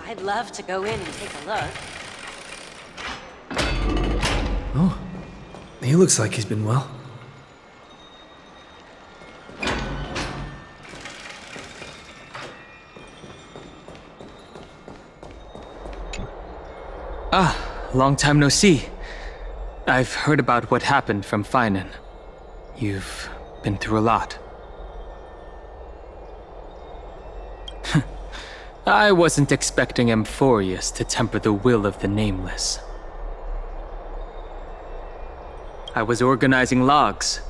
I'd love to go in and take a look. Oh, he looks like he's been well. Long time no see. I've heard about what happened from Finan. You've been through a lot. I wasn't expecting Amphoreus to temper the will of the Nameless. I was organizing logs.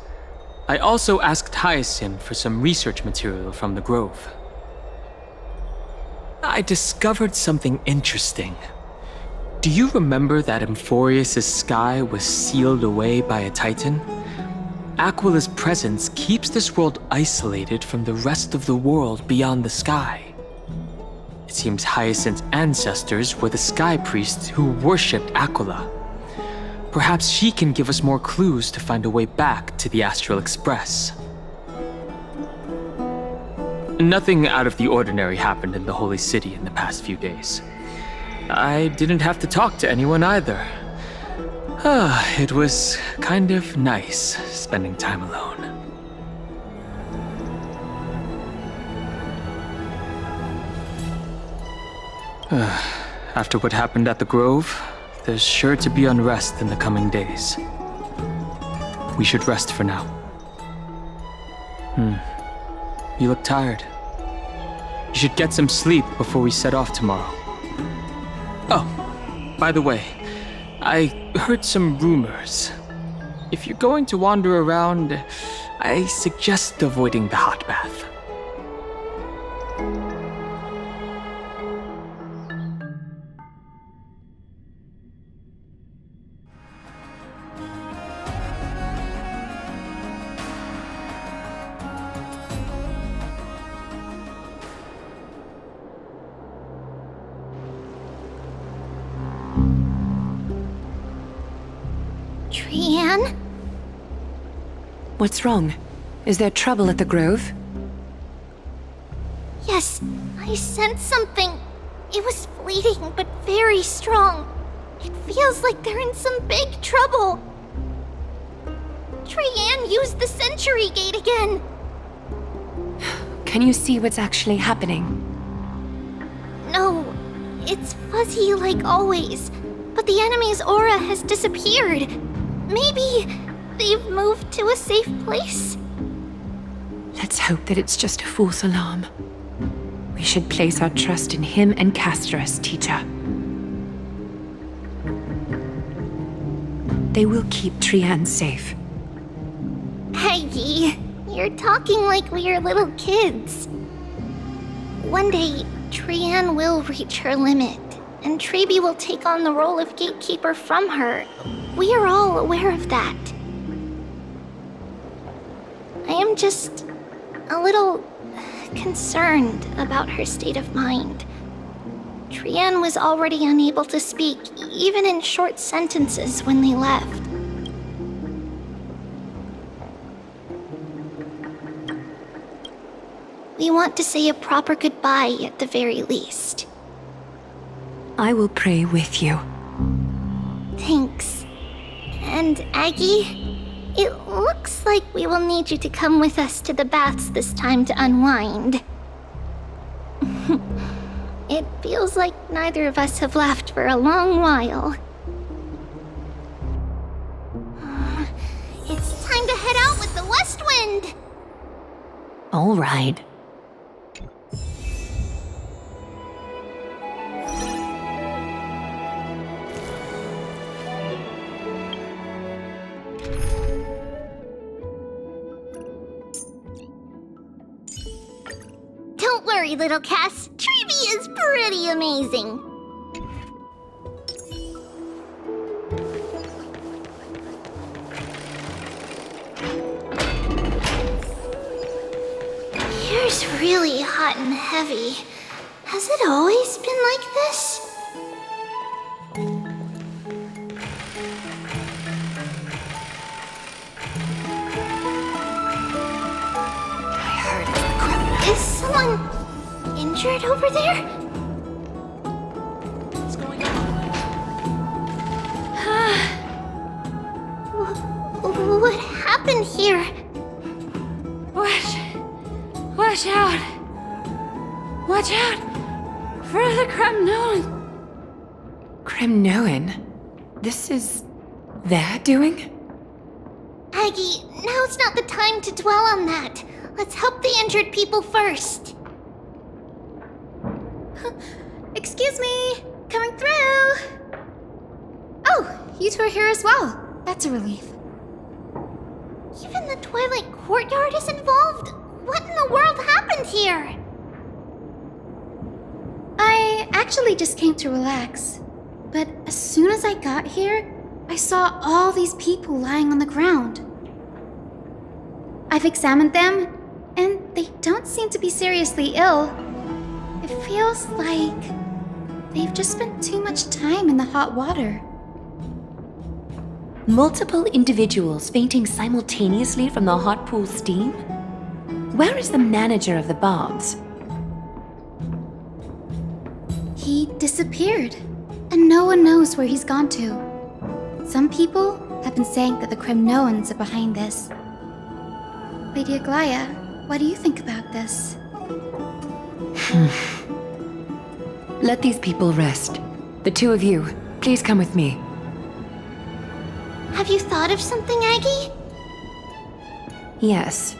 I also asked Hyacinth for some research material from the Grove. I discovered something interesting. Do you remember that Amphoreus' sky was sealed away by a Titan? Aquila's presence keeps this world isolated from the rest of the world beyond the sky. It seems Hyacinth's ancestors were the sky priests who worshipped Aquila. Perhaps she can give us more clues to find a way back to the Astral Express. Nothing out of the ordinary happened in the Holy City in the past few days. I didn't have to talk to anyone either. It was kind of nice spending time alone. After what happened at the Grove, there's sure to be unrest in the coming days. We should rest for now. You look tired. You should get some sleep before we set off tomorrow. Oh, by the way, I heard some rumors. If you're going to wander around, I suggest avoiding the hot bath. Trianne? What's wrong? Is there trouble at the Grove? Yes, I sensed something. It was fleeting, but very strong. It feels like they're in some big trouble. Trianne used the Century Gate again. Can you see what's actually happening? No, it's fuzzy like always, but the enemy's aura has disappeared. Maybe they've moved to a safe place? Let's hope that it's just a false alarm. We should place our trust in him and Casterus, teacher. They will keep Trianne safe. Peggy, you're talking like we are little kids. One day, Trianne will reach her limit, and Traby will take on the role of gatekeeper from her. We are all aware of that. I am just a little concerned about her state of mind. Trianne was already unable to speak, even in short sentences when they left. We want to say a proper goodbye at the very least. I will pray with you. Thanks. And Aggie, it looks like we will need you to come with us to the baths this time to unwind. It feels like neither of us have laughed for a long while. It's time to head out with the west wind! All right. Don't worry, little Cass. Treeby is pretty amazing. Here's really hot and heavy. Has it always been like this? Is someone injured over there? happened here? Watch out! Watch out for the Kremnoan! Kremnoan? This is their doing? Aggie, now's not the time to dwell on that. Let's help the injured people first. Excuse me! Coming through! Oh, you two are here as well. That's a relief. Even the Twilight Courtyard is involved? What in the world happened here? I actually just came to relax. But as soon as I got here, I saw all these people lying on the ground. I've examined them, and they don't seem to be seriously ill. It feels like they've just spent too much time in the hot water. Multiple individuals fainting simultaneously from the hot pool steam? Where is the manager of the baths? He disappeared, and no one knows where he's gone to. Some people have been saying that the Kremnoans are behind this. Lady Aglaya, what do you think about this? Let these people rest. The two of you, please come with me. Have you thought of something, Aggie? Yes.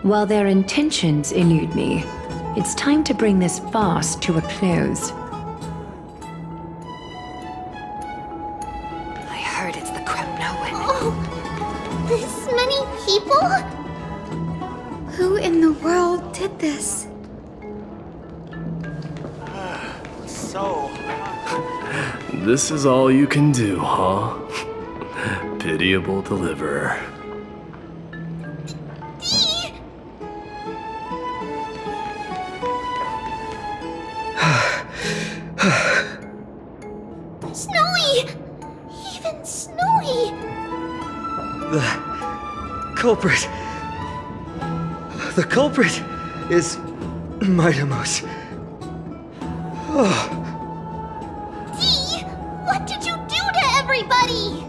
While their intentions elude me, it's time to bring this farce to a close. I heard it's the Kremnoan. Oh, this many people? Who in the world did this? This is all you can do, huh? Pitiable deliverer. Snowy! Even Snowy! The culprit. The culprit is miHoYoverse. Dee! What did you do to everybody?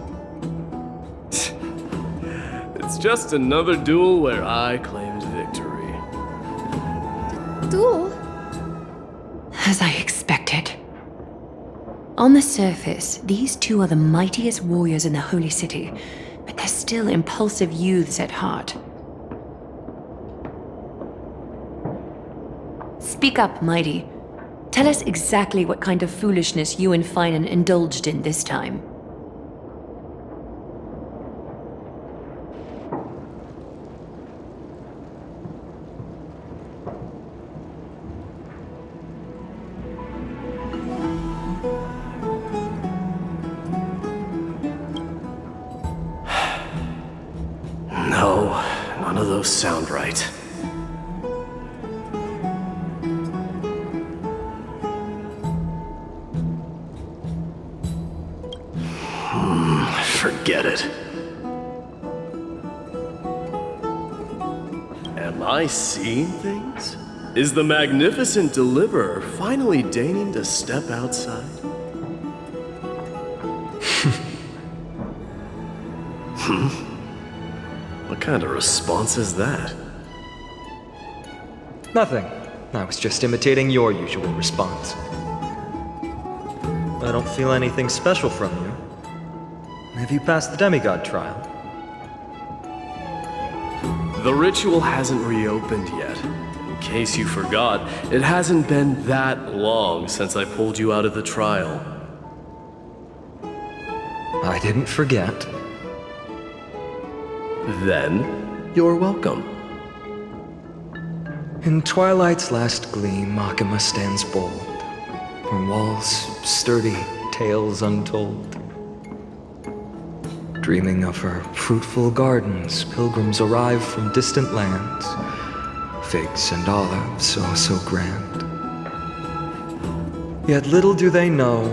It's just another duel where I claimed victory. Duel? As I expected. On the surface, these two are the mightiest warriors in the Holy City, but they're still impulsive youths at heart. Speak up, Mighty. Tell us exactly what kind of foolishness you and Finan indulged in this time. No, none of those sound right. Forget it. Am I seeing things? Is the magnificent deliverer finally deigning to step outside? What kind of response is that? Nothing. I was just imitating your usual response. I don't feel anything special from you. Have you passed the demigod trial? The ritual hasn't reopened yet. In case you forgot, it hasn't been that long since I pulled you out of the trial. I didn't forget. Then, you're welcome. In twilight's last gleam, Makima stands bold. Her walls sturdy, tales untold. Dreaming of her fruitful gardens, pilgrims arrive from distant lands. Figs and olives, oh so grand. Yet little do they know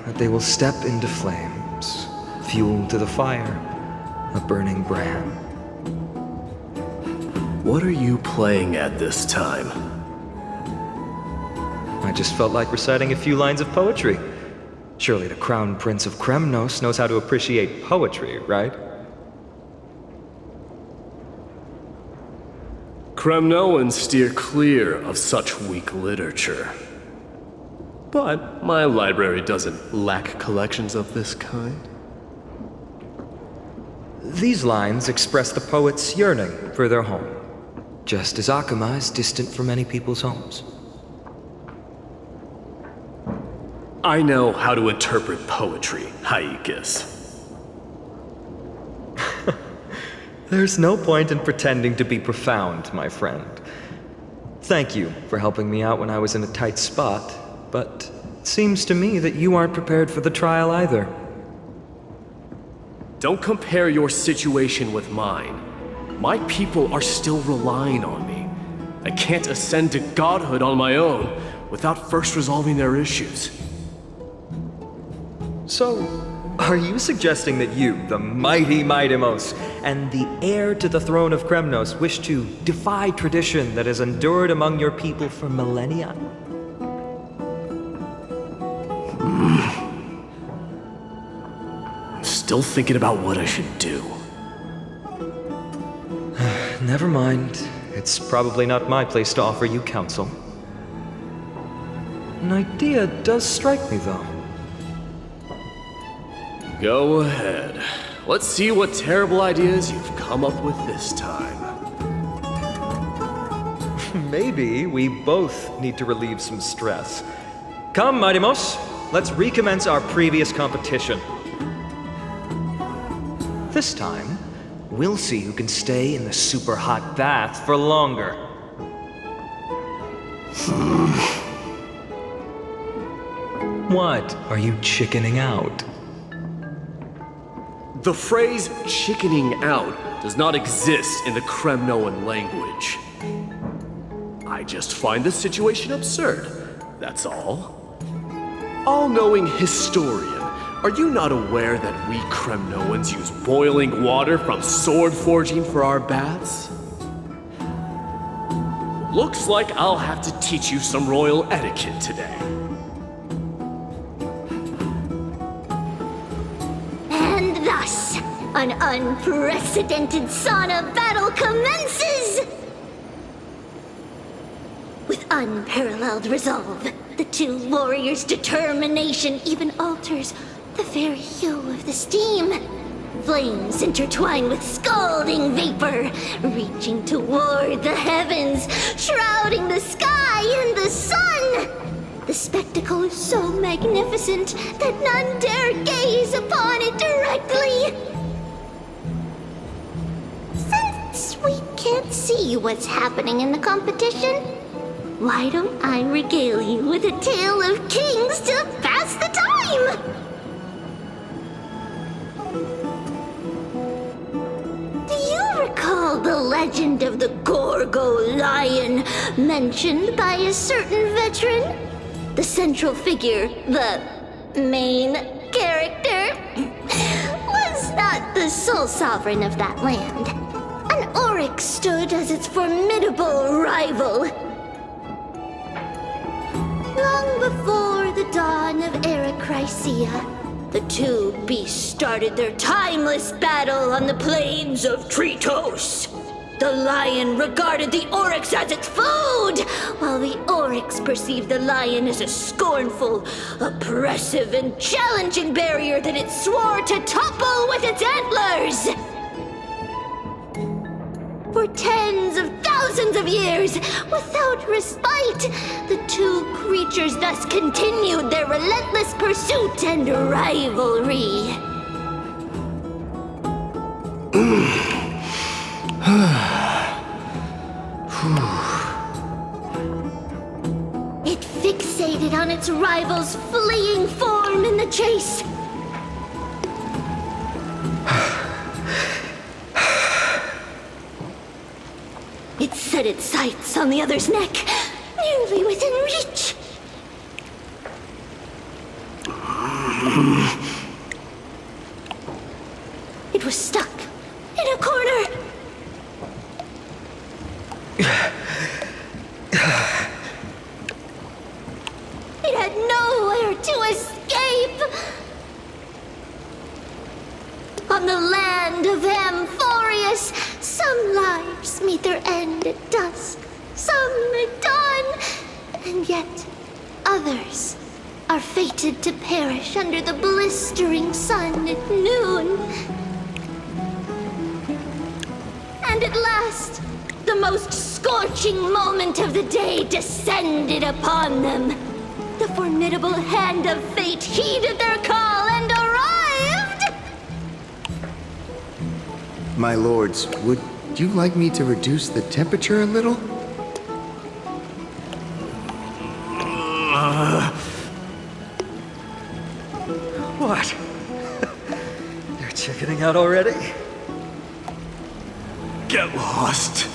that they will step into flames, fuel to the fire, a burning brand. What are you playing at this time? I just felt like reciting a few lines of poetry. Surely the Crown Prince of Kremnos knows how to appreciate poetry, right? Kremnoans steer clear of such weak literature. But my library doesn't lack collections of this kind. These lines express the poet's yearning for their home, just as Akuma is distant from many people's homes. I know how to interpret poetry, Haikis. There's no point in pretending to be profound, my friend. Thank you for helping me out when I was in a tight spot, but it seems to me that you aren't prepared for the trial either. Don't compare your situation with mine. My people are still relying on me. I can't ascend to godhood on my own without first resolving their issues. So, are you suggesting that you, the mighty Mightimos, and the heir to the throne of Kremnos, wish to defy tradition that has endured among your people for millennia? Still thinking about what I should do. Never mind. It's probably not my place to offer you counsel. An idea does strike me, though. Go ahead. Let's see what terrible ideas you've come up with this time. Maybe we both need to relieve some stress. Come, Mightimos, let's recommence our previous competition. This time, we'll see who can stay in the super hot bath for longer. What? Are you chickening out? The phrase chickening out does not exist in the Kremnoan language. I just find the situation absurd, that's all. All-knowing historian, are you not aware that we Kremnoans use boiling water from sword forging for our baths? Looks like I'll have to teach you some royal etiquette today. And thus, an unprecedented sauna battle commences! With unparalleled resolve, the two warriors' determination even alters the very hue of the steam. Flames intertwine with scalding vapor, reaching toward the heavens, shrouding the sky and the sun. The spectacle is so magnificent that none dare gaze upon it directly. Since we can't see what's happening in the competition, why don't I regale you with a tale of kings to pass the time? Do you recall the legend of the Gorgo lion mentioned by a certain veteran? The central figure, the main character, was not the sole sovereign of that land. An oryx stood as its formidable rival. Long before the dawn of Erechrysia, the two beasts started their timeless battle on the plains of Tritos. The lion regarded the oryx as its food, while the oryx perceived the lion as a scornful, oppressive, and challenging barrier that it swore to topple with its antlers. For tens of thousands of years, without respite, the two creatures thus continued their relentless pursuit and rivalry. It fixated on its rival's fleeing form in the chase. It set its sights on the other's neck, nearly within reach. It was stuck in a corner. It had nowhere to escape. On the land of Amphoreus, Some lives meet their end at dusk, some at dawn, and yet others are fated to perish under the blistering sun at noon. And at last, the most scorching moment of the day descended upon them. The formidable hand of fate heeded their call and arrived! My lords, would you like me to reduce the temperature a little? What? You're chickening out already? Get lost.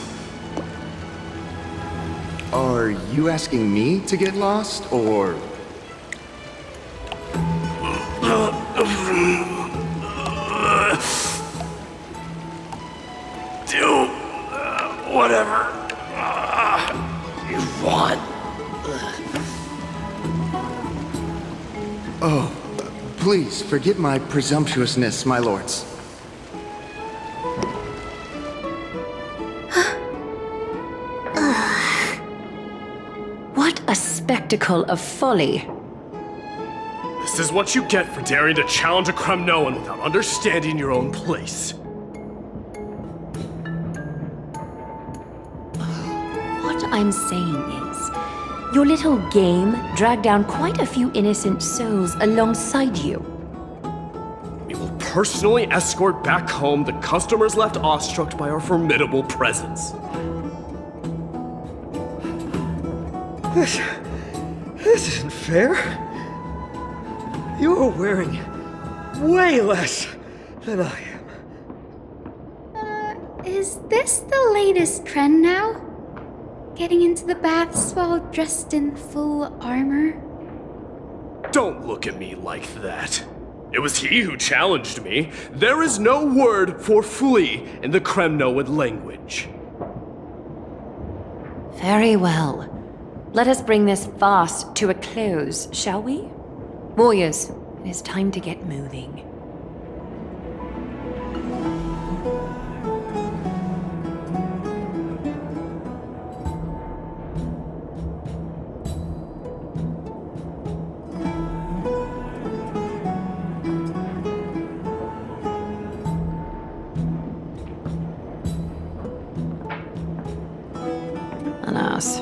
Are you asking me to get lost, or... Do whatever you want. Oh, please forgive my presumptuousness, my lords. What a spectacle of folly. This is what you get for daring to challenge a Kremnoan without understanding your own place. What I'm saying is, your little game dragged down quite a few innocent souls alongside you. We will personally escort back home the customers left awestruck by our formidable presence. This isn't fair. You're wearing way less than I am. Is this the latest trend now? Getting into the baths while dressed in full armor? Don't look at me like that. It was he who challenged me. There is no word for flee in the Kremnoan language. Very well. Let us bring this farce to a close, shall we? Warriors, it is time to get moving. Alas,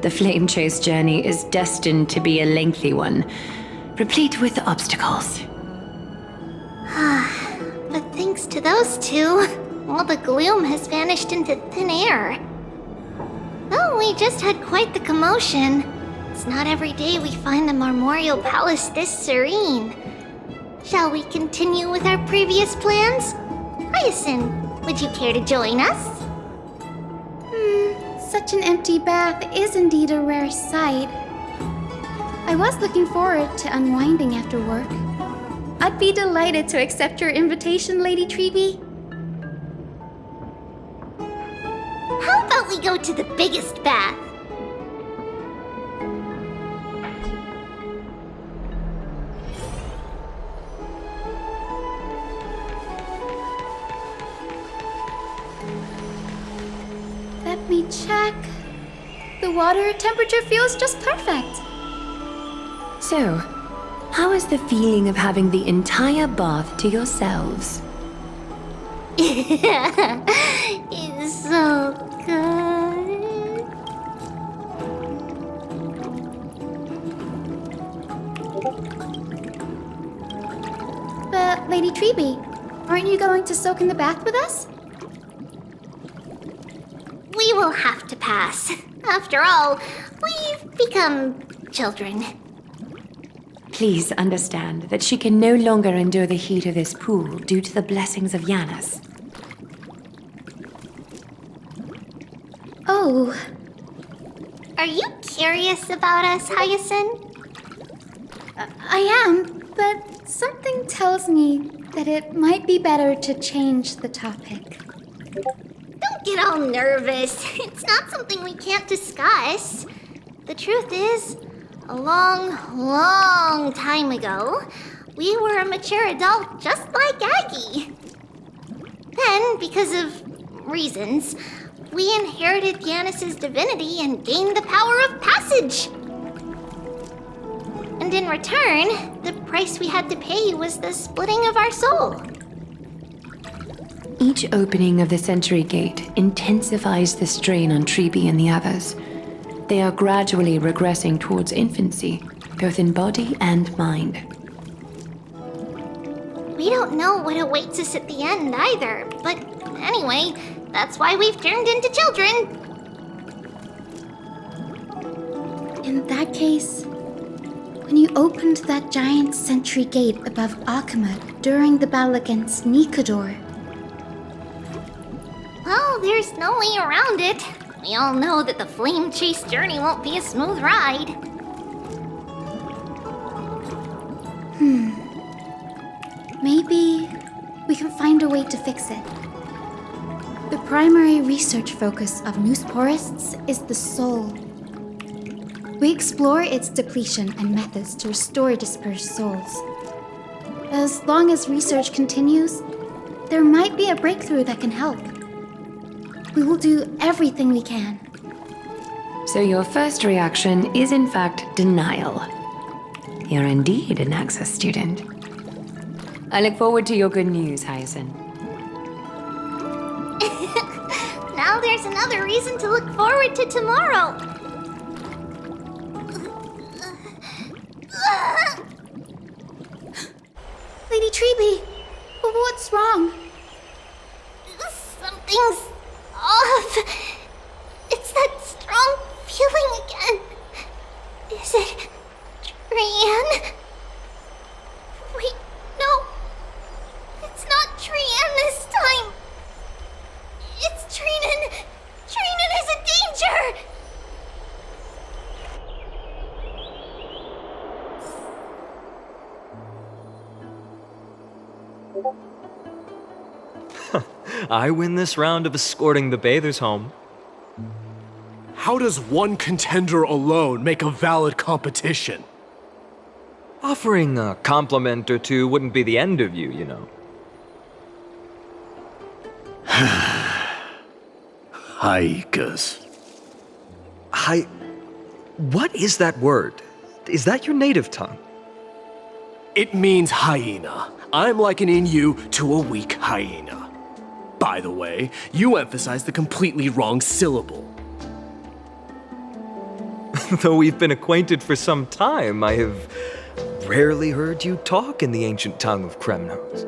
the flame chase journey is destined to be a lengthy one, replete with obstacles. But thanks to those two, all the gloom has vanished into thin air. Oh, we just had quite the commotion. It's not every day we find the Marmoreal Palace this serene. Shall we continue with our previous plans? Hyacinth, would you care to join us? Such an empty bath is indeed a rare sight. I was looking forward to unwinding after work. I'd be delighted to accept your invitation, Lady Treeby. How about we go to the biggest bath? Let me check. The water temperature feels just perfect. So, how is the feeling of having the entire bath to yourselves? It's so good. But, Lady Treeby, aren't you going to soak in the bath with us? We will have to pass. After all, we've become children. Please understand that she can no longer endure the heat of this pool due to the blessings of Yanis. Oh, Are you curious about us, Hyacinth? I am, but something tells me that it might be better to change the topic. Don't get all nervous. It's not something we can't discuss. The truth is, a long time ago, we were a mature adult just like Aggie. Then, because of reasons, we inherited Yanis's divinity and gained the power of passage. And in return, the price we had to pay was the splitting of our soul. Each opening of the Century Gate intensifies the strain on Treeby and the others. They are gradually regressing towards infancy, both in body and mind. We don't know what awaits us at the end either, but anyway, that's why we've turned into children. In that case, when you opened that giant sentry gate above Akama during the battle against Nikador, Well, there's no way around it. We all know that the flame chase journey won't be a smooth ride. maybe we can find a way to fix it. The primary research focus of Noosporists is the soul. We explore its depletion and methods to restore dispersed souls. As long as research continues, there might be a breakthrough that can help. We will do everything we can. So your first reaction is in fact denial. You're indeed an Access student. I look forward to your good news, Hyacinth. Now there's another reason to look forward to tomorrow. Lady Treeby, what's wrong? Something's off. It's that strong feeling again. Is it Trian? Wait, no. It's not Trian this time. It's Trinan. Trinan is in danger. I win this round of escorting the bathers home. How does one contender alone make a valid competition? Offering a compliment or two wouldn't be the end of you, you know. Haikas. What is that word? Is that your native tongue? It means hyena. I'm likening you to a weak hyena. By the way, you emphasize the completely wrong syllable. Though we've been acquainted for some time, I have rarely heard you talk in the ancient tongue of Kremnos.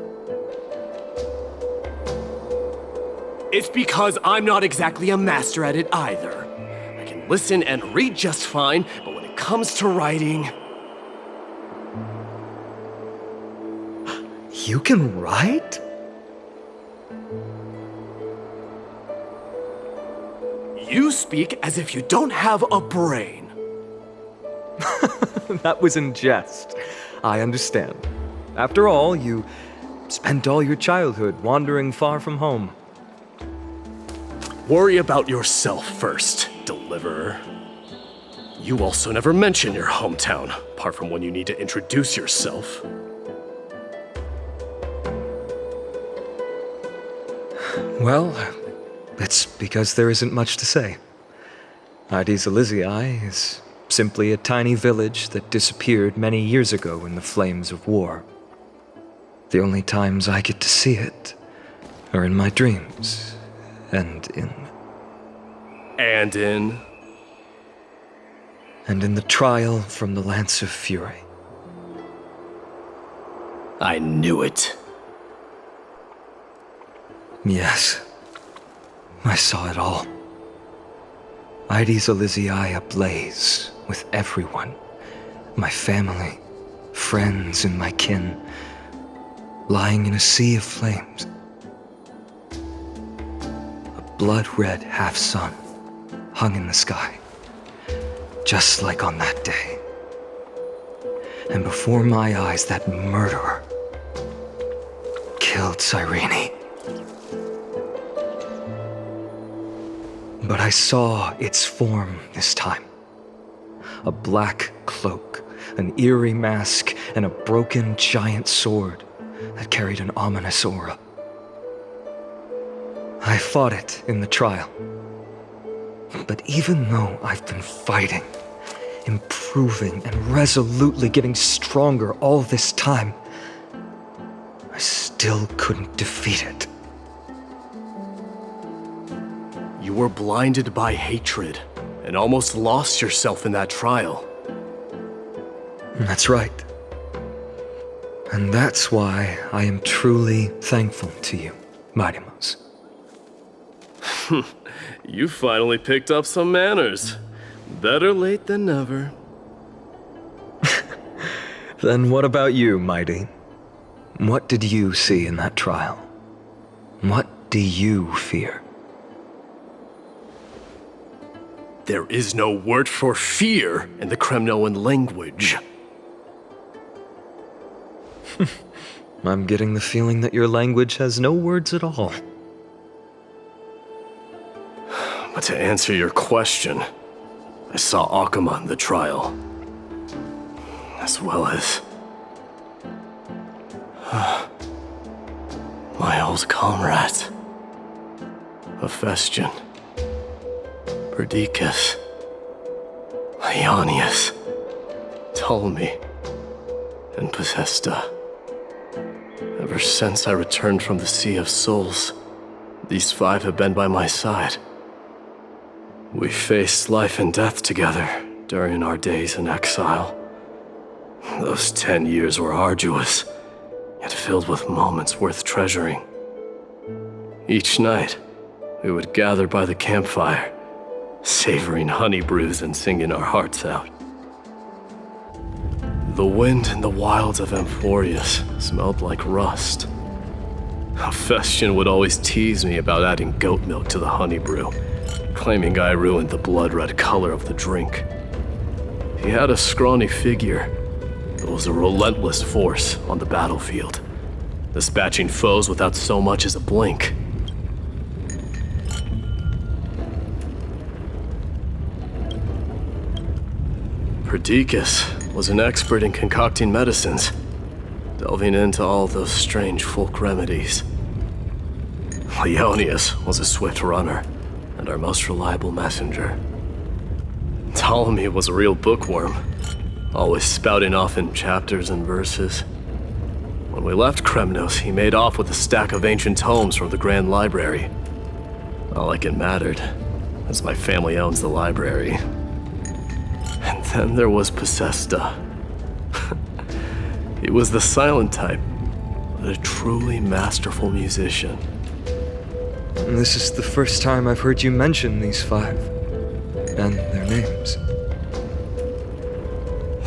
It's because I'm not exactly a master at it either. I can listen and read just fine, but when it comes to writing... You can write? You speak as if you don't have a brain. That was in jest. I understand. After all, you spent all your childhood wandering far from home. Worry about yourself first, Deliverer. You also never mention your hometown, apart from when you need to introduce yourself. Well, it's because there isn't much to say. Ides Elysiae is simply a tiny village that disappeared many years ago in the flames of war. The only times I get to see it are in my dreams, and in the trial from the Lance of Fury. I knew it. Yes, I saw it all. Ides Elysiae ablaze with everyone. My family, friends, and my kin, lying in a sea of flames. A blood-red half-sun hung in the sky, just like on that day. And before my eyes, that murderer killed Cyrene. But I saw its form this time. A black cloak, an eerie mask, and a broken giant sword that carried an ominous aura. I fought it in the trial. But even though I've been fighting, improving, and resolutely getting stronger all this time, I still couldn't defeat it. You were blinded by hatred and almost lost yourself in that trial. That's right. And that's why I am truly thankful to you, Mighty Mouse. You finally picked up some manners. Better late than never. Then what about you, Mighty? What did you see in that trial? What do you fear? There is no word for fear in the Kremnoan language. I'm getting the feeling that your language has no words at all. But to answer your question, I saw Akuma in the trial. As well as... my old comrades. Hephaestion. Perdiccas. Ionius. Ptolemy. And Possesta. Ever since I returned from the Sea of Souls, these 5 have been by my side. We faced life and death together during our days in exile. Those 10 years were arduous, yet filled with moments worth treasuring. Each night, we would gather by the campfire, savoring honey brews and singing our hearts out. The wind in the wilds of Amphoreus smelled like rust. Hephaestion would always tease me about adding goat milk to the honey brew, claiming I ruined the blood-red color of the drink. He had a scrawny figure, but was a relentless force on the battlefield, dispatching foes without so much as a blink. Perdiccas was an expert in concocting medicines, delving into all those strange folk remedies. Ionius was a swift runner, and our most reliable messenger. Ptolemy was a real bookworm, always spouting off in chapters and verses. When we left Kremnos, he made off with a stack of ancient tomes from the Grand Library. Not like it mattered, as my family owns the library. And then there was Possesta. He was the silent type, but a truly masterful musician. This is the first time I've heard you mention these 5, and their names.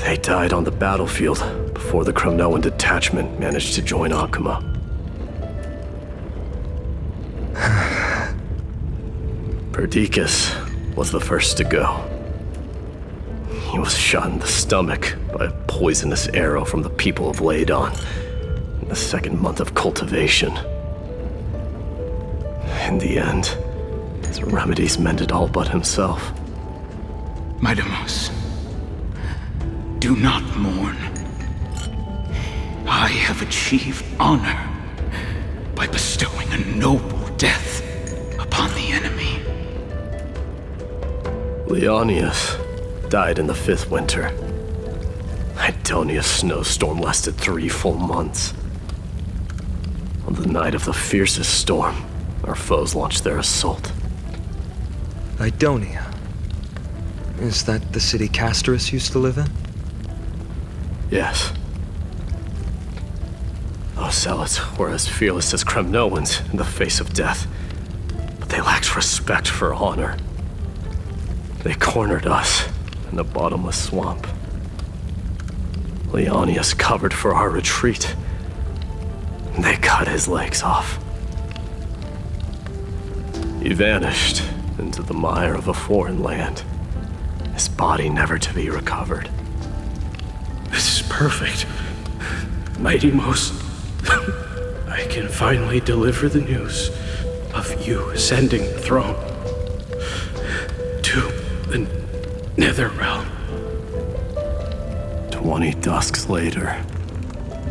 They died on the battlefield before the Kremnoan detachment managed to join Akuma. Perdiccas was the first to go. He was shot in the stomach by a poisonous arrow from the people of Ladon in the 2nd month of cultivation. In the end, his remedies mended all but himself. Mighty Mouse, do not mourn. I have achieved honor by bestowing a noble death upon the enemy. Leonius died in the 5th winter. Idonia's snowstorm lasted 3 full months. On the night of the fiercest storm, our foes launched their assault. Idonia. Is that the city Castorus used to live in? Yes. Those zealots were as fearless as Kremnoans in the face of death, but they lacked respect for honor. They cornered us in the bottomless swamp. Leonius covered for our retreat. They cut his legs off. He vanished into the mire of a foreign land, his body never to be recovered. This is perfect. Mighty Mouse, I can finally deliver the news of you ascending the throne to the Netherrealm. 20 dusks later,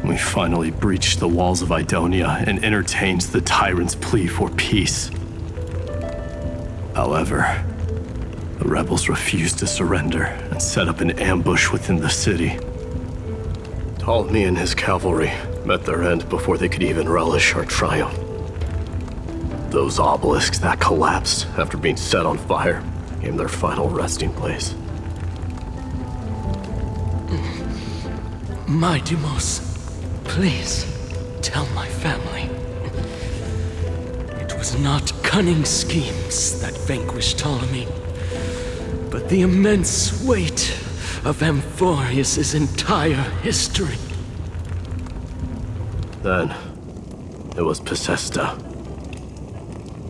we finally breached the walls of Idonia and entertained the tyrant's plea for peace. However, the rebels refused to surrender and set up an ambush within the city. Ptolemy and his cavalry met their end before they could even relish our triumph. Those obelisks that collapsed after being set on fire became their final resting place. My Deimos, please tell my family. It was not cunning schemes that vanquished Ptolemy, but the immense weight of Amphoreus' entire history. Then, it was Pacesta.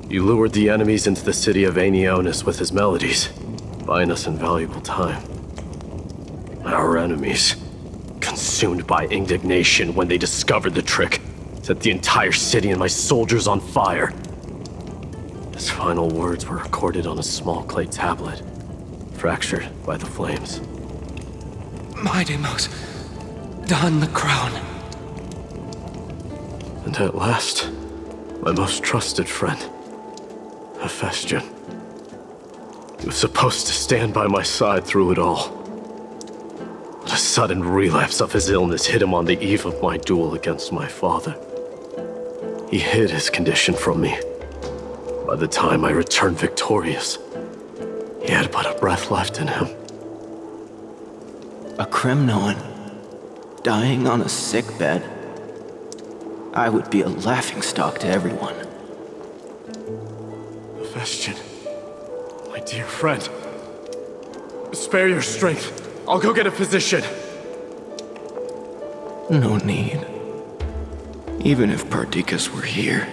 He lured the enemies into the city of Aenionis with his melodies, buying us invaluable time. Our enemies, consumed by indignation when they discovered the trick, set the entire city and my soldiers on fire. His final words were recorded on a small clay tablet, fractured by the flames. My Deimos, don the crown. And at last, my most trusted friend, Hephaestion. He was supposed to stand by my side through it all. But a sudden relapse of his illness hit him on the eve of my duel against my father. He hid his condition from me. By the time I returned victorious, he had but a breath left in him. A Kremnoan dying on a sick bed. I would be a laughingstock to everyone. Hephaestion, my dear friend, spare your strength. I'll go get a physician. No need. Even if Perdiccas were here,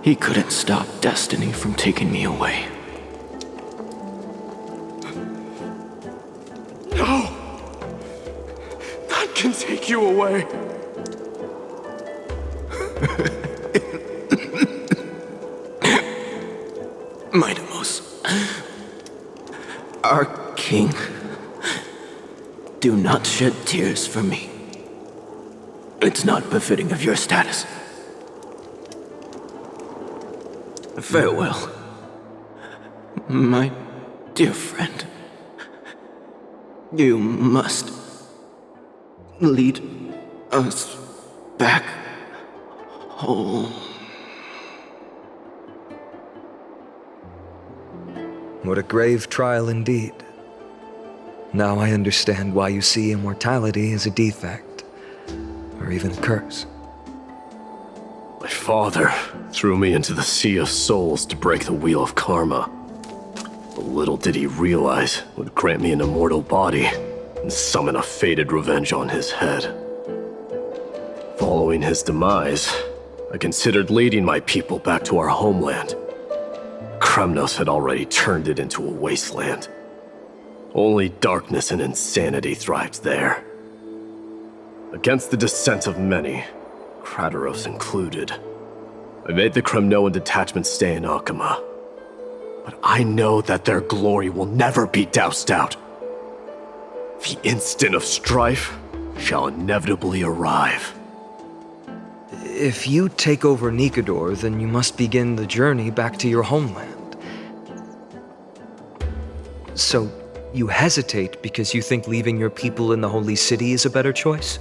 he couldn't stop destiny from taking me away. No! None can take you away. My Deimos, our king, do not shed tears for me. It's not befitting of your status. Farewell, my dear friend. You must lead us back home. What a grave trial indeed. Now I understand why you see immortality as a defect, or even a curse. My father threw me into the sea of souls to break the wheel of karma. But little did he realize it would grant me an immortal body and summon a fated revenge on his head. Following his demise, I considered leading my people back to our homeland. Kremnos had already turned it into a wasteland. Only darkness and insanity thrived there. Against the dissent of many, Krateros included, I made the Kremnoan detachment stay in Akama. But I know that their glory will never be doused out. The instant of strife shall inevitably arrive. If you take over Nikador, then you must begin the journey back to your homeland. So, you hesitate because you think leaving your people in the Holy City is a better choice?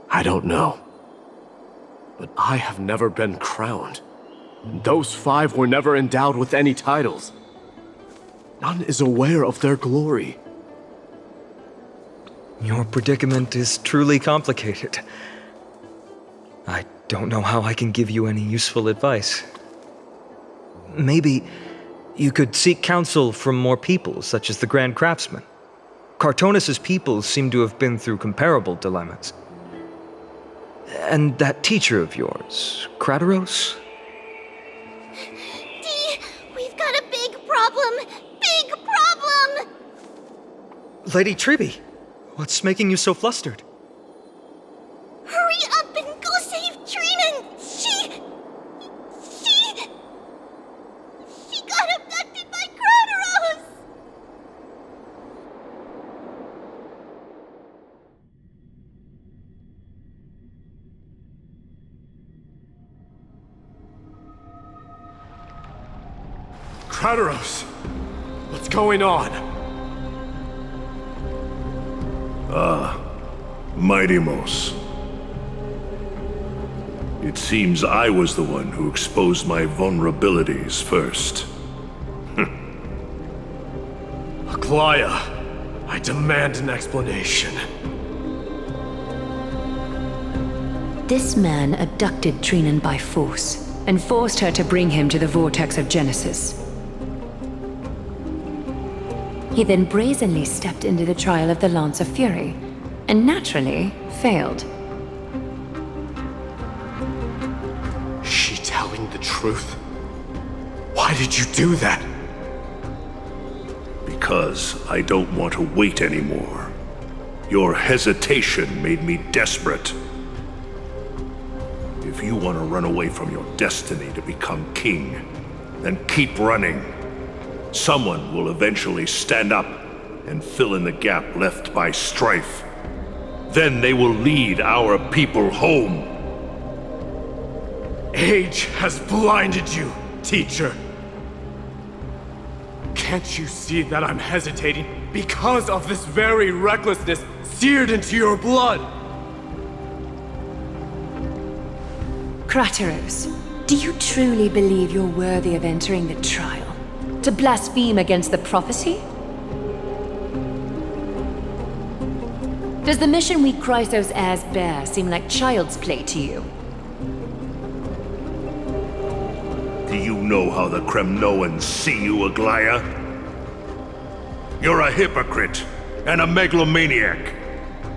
I don't know. But I have never been crowned. And those 5 were never endowed with any titles. None is aware of their glory. Your predicament is truly complicated. I don't know how I can give you any useful advice. Maybe you could seek counsel from more people, such as the Grand Craftsman. Cartonis' people seem to have been through comparable dilemmas. And that teacher of yours, Krateros? Dee, we've got a big problem! Big problem! Lady Tribby, what's making you so flustered? Hurry up and go save Trina! She got abducted by Krateros! Kratos! What's going on? miHoYos. It seems I was the one who exposed my vulnerabilities first. Aglaya, I demand an explanation. This man abducted Trinan by force and forced her to bring him to the vortex of Genesis. He then brazenly stepped into the trial of the Lance of Fury, and naturally failed. She telling the truth? Why did you do that? Because I don't want to wait anymore. Your hesitation made me desperate. If you want to run away from your destiny to become king, then keep running. Someone will eventually stand up and fill in the gap left by strife. Then they will lead our people home. Age has blinded you, teacher. Can't you see that I'm hesitating because of this very recklessness seared into your blood? Kratos, do you truly believe you're worthy of entering the trial? To blaspheme against the prophecy? Does the mission we Chrysos heirs bear seem like child's play to you? Do you know how the Kremnoans see you, Aglaya? You're a hypocrite and a megalomaniac.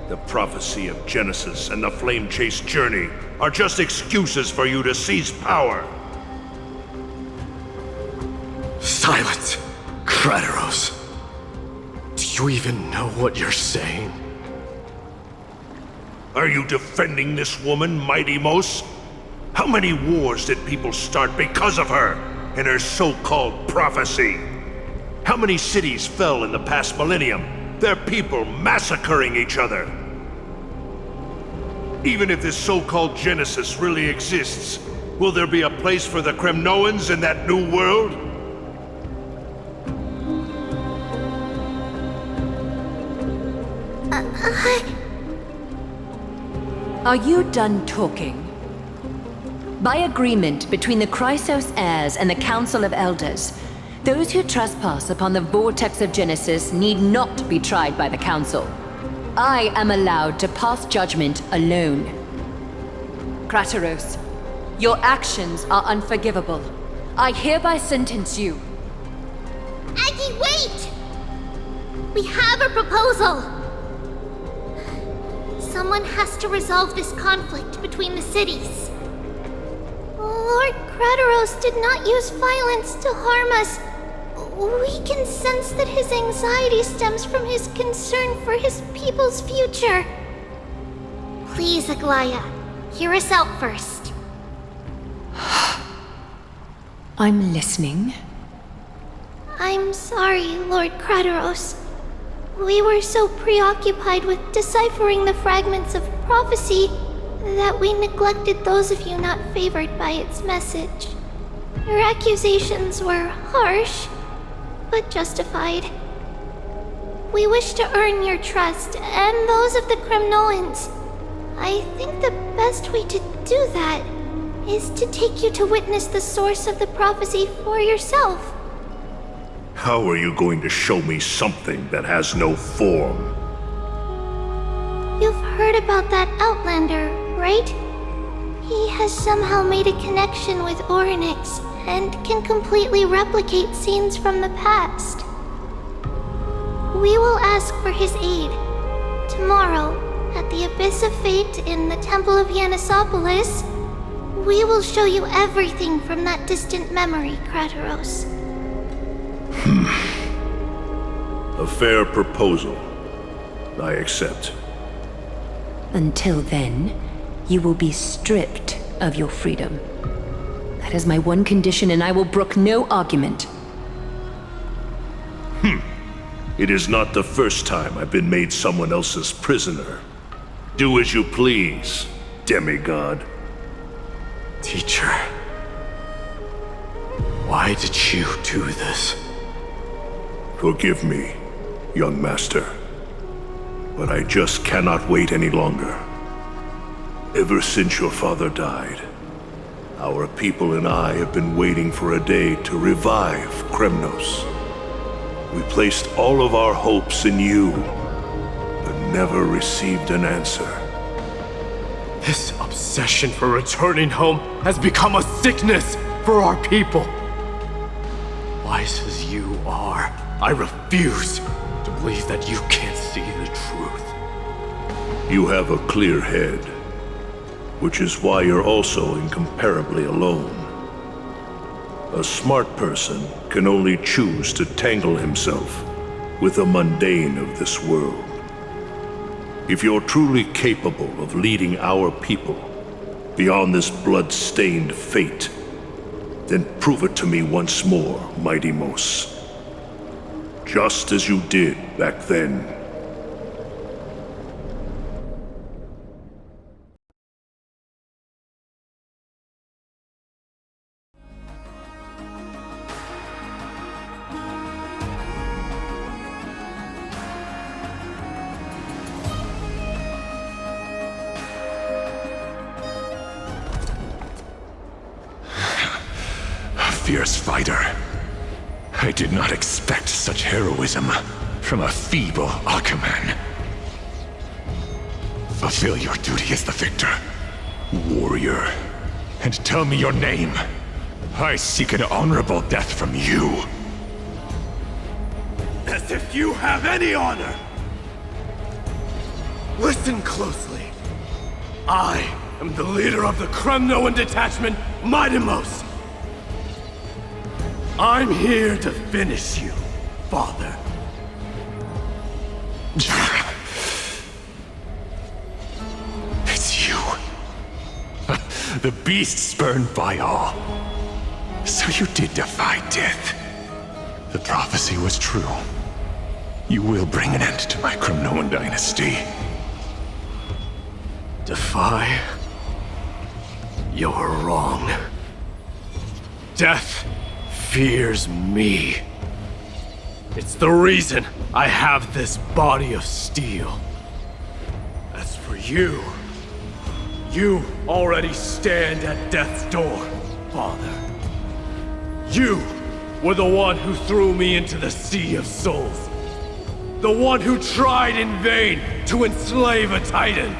The prophecy of Genesis and the Flame Chase journey are just excuses for you to seize power. Silence, Kratos. Do you even know what you're saying? Are you defending this woman, miHoYos? How many wars did people start because of her and her so-called prophecy? How many cities fell in the past millennium? Their people massacring each other. Even if this so-called Genesis really exists, will there be a place for the Kremnoans in that new world? Are you done talking? By agreement between the Chrysos heirs and the Council of Elders, those who trespass upon the vortex of Genesis need not be tried by the Council. I am allowed to pass judgment alone. Kratos, your actions are unforgivable. I hereby sentence you. Aggie, wait! We have a proposal! Someone has to resolve this conflict between the cities. Lord Kratos did not use violence to harm us. We can sense that his anxiety stems from his concern for his people's future. Please, Aglaya, hear us out first. I'm listening. I'm sorry, Lord Kratos. We were so preoccupied with deciphering the fragments of prophecy that we neglected those of you not favored by its message. Your accusations were harsh, but justified. We wish to earn your trust and those of the Kremnoans. I think the best way to do that is to take you to witness the source of the prophecy for yourself. How are you going to show me something that has no form? You've heard about that Outlander, right? He has somehow made a connection with Orynyx and can completely replicate scenes from the past. We will ask for his aid. Tomorrow, at the Abyss of Fate in the Temple of Yanisopolis, we will show you everything from that distant memory, Kratos. A fair proposal. I accept. Until then, you will be stripped of your freedom. That is my one condition, and I will brook no argument. It is not the first time I've been made someone else's prisoner. Do as you please, demigod. Teacher. Why did you do this? Forgive me, young master, but I just cannot wait any longer. Ever since your father died, our people and I have been waiting for a day to revive Kremnos. We placed all of our hopes in you, but never received an answer. This obsession for returning home has become a sickness for our people. Wise as you are, I refuse to believe that you can't see the truth. You have a clear head, which is why you're also incomparably alone. A smart person can only choose to tangle himself with the mundane of this world. If you're truly capable of leading our people beyond this blood-stained fate, then prove it to me once more, Mighty Mos. Just as you did back then. Fierce fighter. I did not expect such heroism from a feeble Akaman. Fulfill your duty as the victor, warrior, and tell me your name. I seek an honorable death from you. As if you have any honor! Listen closely. I am the leader of the Kremnoan detachment, Mighty Mos. I'm here to finish you, father. It's you. The beast spurned by all. So you did defy death. The prophecy was true. You will bring an end to my Kremnoan dynasty. Defy? You're wrong. Death fears me. It's the reason I have this body of steel. As for you, you already stand at death's door, father. You were the one who threw me into the Sea of Souls. The one who tried in vain to enslave a Titan.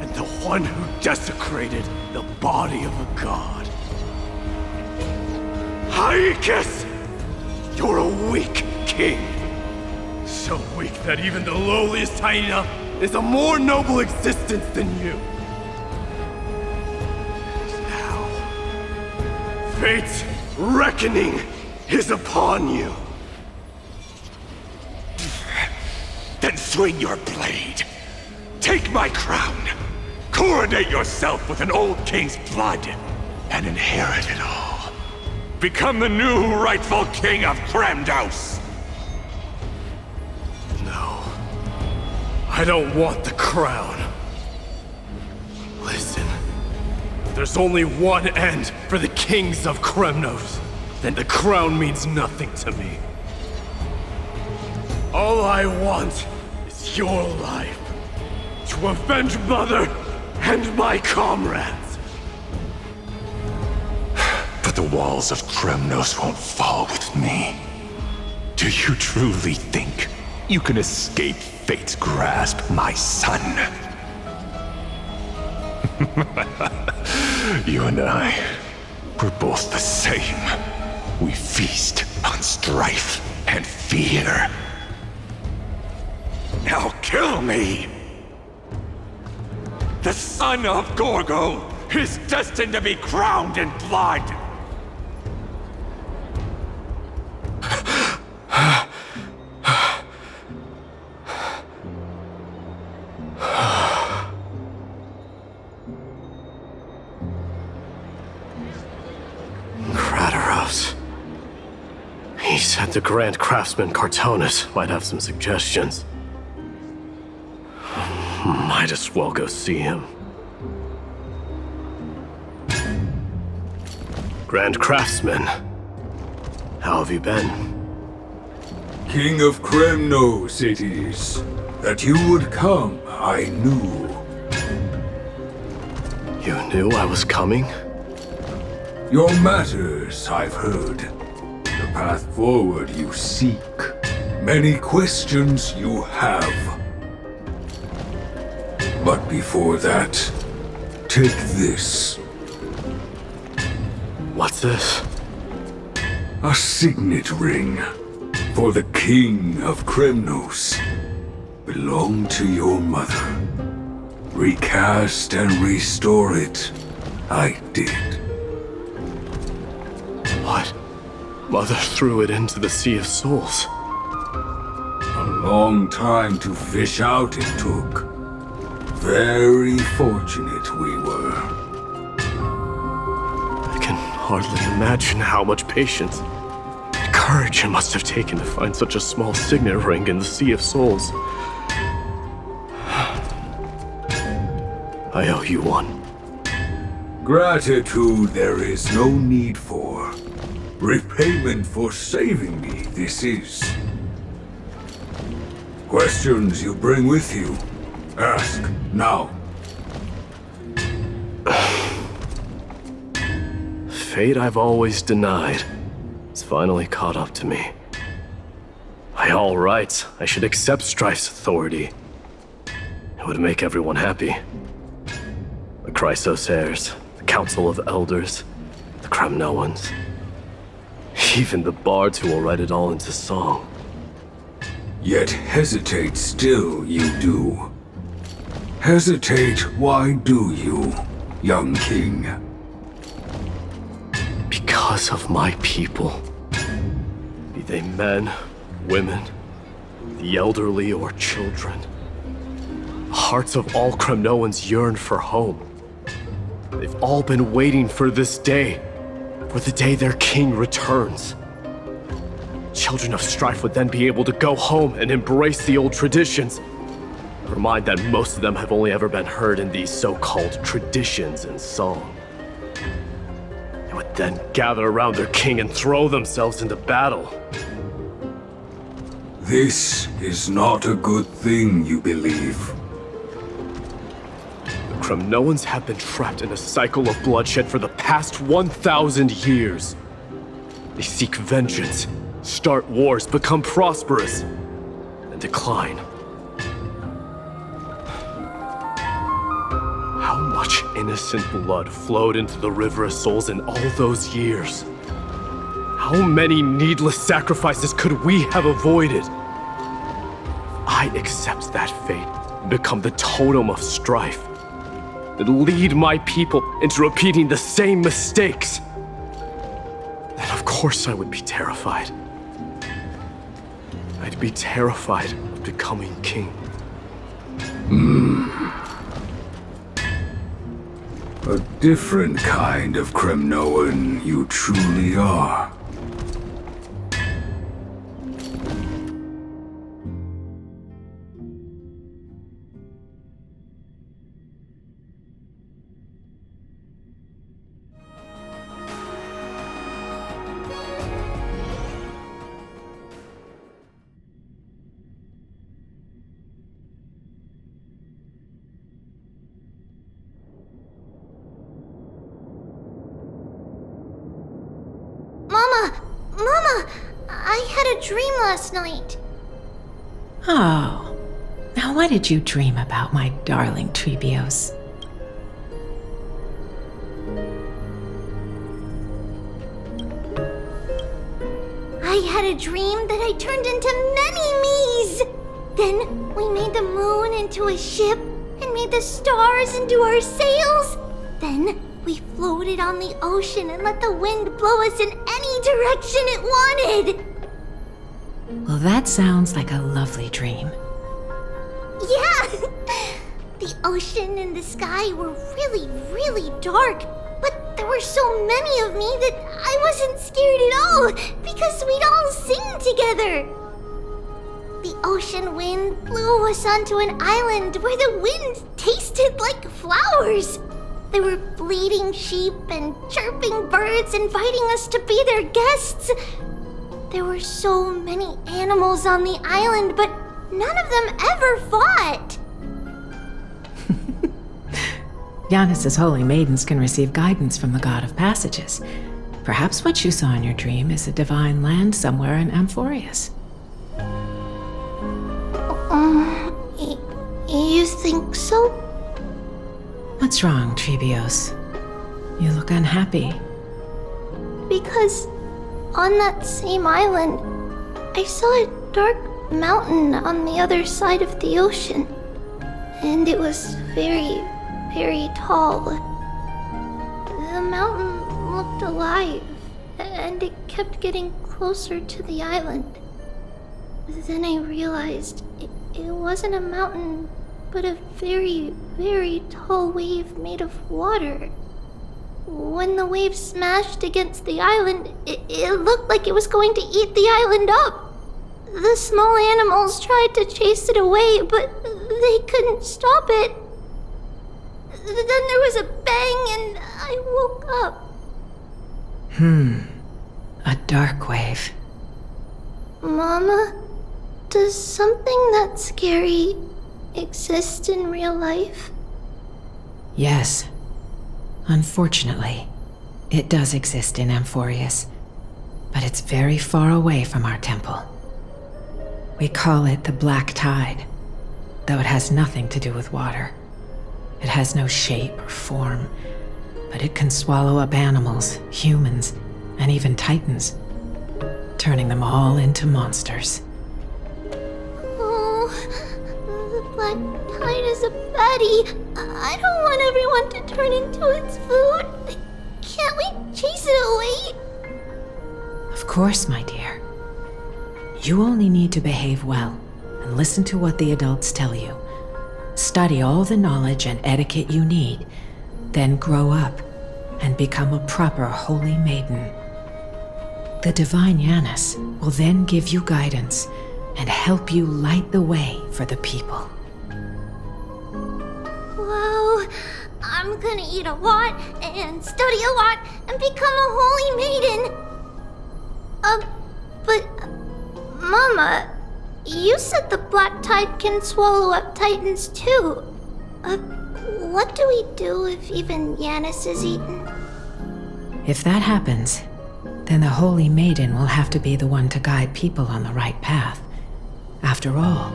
And the one who desecrated the body of a god. Haikis! You're a weak king. So weak that even the lowliest hyena is a more noble existence than you. And now, fate's reckoning is upon you. Then swing your blade. Take my crown. Coronate yourself with an old king's blood and inherit it all. Become the new rightful king of Kremnos! No. I don't want the crown. Listen. There's only one end for the kings of Kremnos. Then the crown means nothing to me. All I want is your life. To avenge Mother and my comrades. But the walls of Kremnos won't fall with me. Do you truly think you can escape fate's grasp, my son? You and I, we're both the same. We feast on strife and fear. Now kill me! The son of Gorgo is destined to be crowned in blood! He said the Grand Craftsman Cartonus might have some suggestions. Might as well go see him. Grand Craftsman, How have you been? King of Kremnos it is. That you would come, I knew. You knew I was coming? Your matters, I've heard. The path forward you seek. Many questions you have. But before that, take this. What's this? A signet ring. For the King of Kremnos. Belonged to your mother. Recast and restore it. I did. What? Mother threw it into the Sea of Souls. A long time to fish out it took. Very fortunate we were. I can hardly imagine how much patience and courage it must have taken to find such a small signet ring in the Sea of Souls. I owe you one. Gratitude there is no need for. Repayment for saving me, this is. Questions you bring with you? Ask, now. Fate I've always denied. It's finally caught up to me. By all rights, I should accept Strife's authority. It would make everyone happy. The Chrysos heirs, the Council of Elders, the Kremnoans. Even the bards who will write it all into song. Yet hesitate still you do. Hesitate, why do you, young king? Because of my people. Be they men, women, the elderly or children. The hearts of all Kremnoans yearn for home. They've all been waiting for this day. For the day their king returns. Children of Strife would then be able to go home and embrace the old traditions. Never mind that most of them have only ever been heard in these so-called traditions and song. They would then gather around their king and throw themselves into battle. This is not a good thing, you believe. The Kremnoans have been trapped in a cycle of bloodshed for the past 1,000 years. They seek vengeance, start wars, become prosperous, and decline. How much innocent blood flowed into the River of Souls in all those years? How many needless sacrifices could we have avoided? I accept that fate and become the totem of strife. That lead my people into repeating the same mistakes. Then of course I would be terrified. I'd be terrified of becoming king. A different kind of Kremnoan you truly are. Mama, I had a dream last night. Oh, now what did you dream about, my darling Treebios? I had a dream that I turned into many me's. Then we made the moon into a ship and made the stars into our sails. Then we floated on the ocean and let the wind blow us in any direction it wanted. Well, that sounds like a lovely dream. Yeah! The ocean and the sky were really, really dark, but there were so many of me that I wasn't scared at all because we'd all sing together. The ocean wind blew us onto an island where the wind tasted like flowers. There were bleating sheep and chirping birds inviting us to be their guests. There were so many animals on the island, but none of them ever fought. Yanis's holy maidens can receive guidance from the god of passages. Perhaps what you saw in your dream is a divine land somewhere in Amphoreus. You think so? What's wrong, Trebios? You look unhappy. Because on that same island, I saw a dark mountain on the other side of the ocean. And it was very, very tall. The mountain looked alive, and it kept getting closer to the island. Then I realized it wasn't a mountain, but a very, very tall wave made of water. When the wave smashed against the island, it looked like it was going to eat the island up. The small animals tried to chase it away, but they couldn't stop it. Then there was a bang and I woke up. A dark wave. Mama, does something that scary exist in real life? Yes. Unfortunately, it does exist in Amphoreus, but it's very far away from our temple. We call it the Black Tide, though it has nothing to do with water. It has no shape or form, but it can swallow up animals, humans, and even titans, turning them all into monsters. Oh, the Black Tide is a baddie. I don't want everyone to turn into its food. Can't we chase it away? Of course, my dear. You only need to behave well and listen to what the adults tell you. Study all the knowledge and etiquette you need, then grow up and become a proper holy maiden. The divine Yanis will then give you guidance and help you light the way for the people. Wow, I'm gonna eat a lot and study a lot and become a holy maiden. But Mama, you said the Black Tide can swallow up titans too. What do we do if even Yanis is eaten? If that happens, then the holy maiden will have to be the one to guide people on the right path. After all,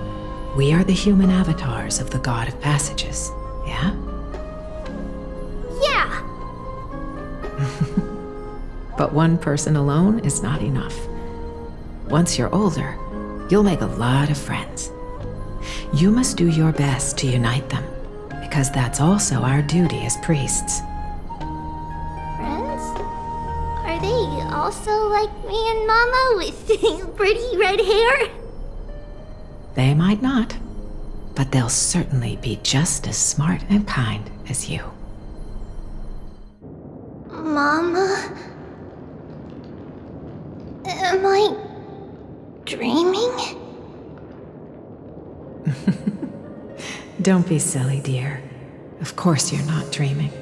we are the human avatars of the god of passages, yeah? Yeah! But one person alone is not enough. Once you're older, you'll make a lot of friends. You must do your best to unite them, because that's also our duty as priests. Friends? Are they also like me and Mama with pretty red hair? They might not, but they'll certainly be just as smart and kind as you. Mama? Am I dreaming? Don't be silly, dear. Of course you're not dreaming.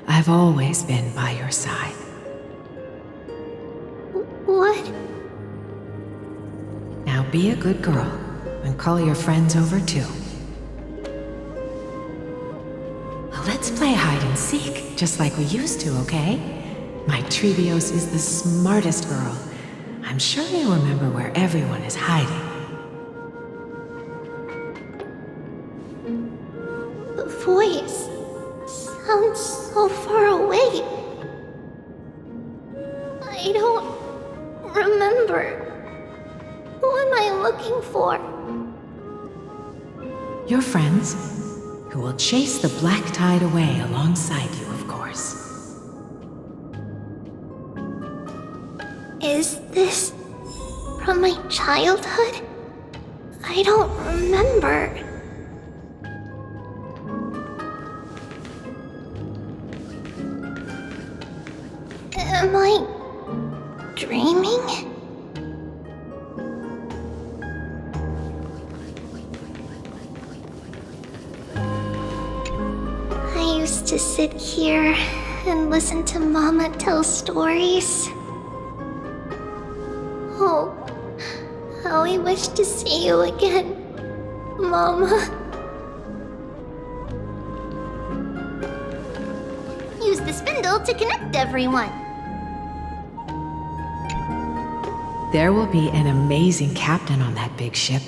I've always been by your side. What? Now be a good girl and call your friends over too. Well, let's play hide and seek, just like we used to, okay? My Trebios is the smartest girl. I'm sure you remember where everyone is hiding. The voice sounds so far away. I don't remember. Who am I looking for? Your friends, who will chase the Black Tide away alongside you, of course. Is this from my childhood? I don't remember. Am I dreaming? I used to sit here and listen to Mama tell stories. How I wish to see you again, Mama. Use the spindle to connect everyone. There will be an amazing captain on that big ship.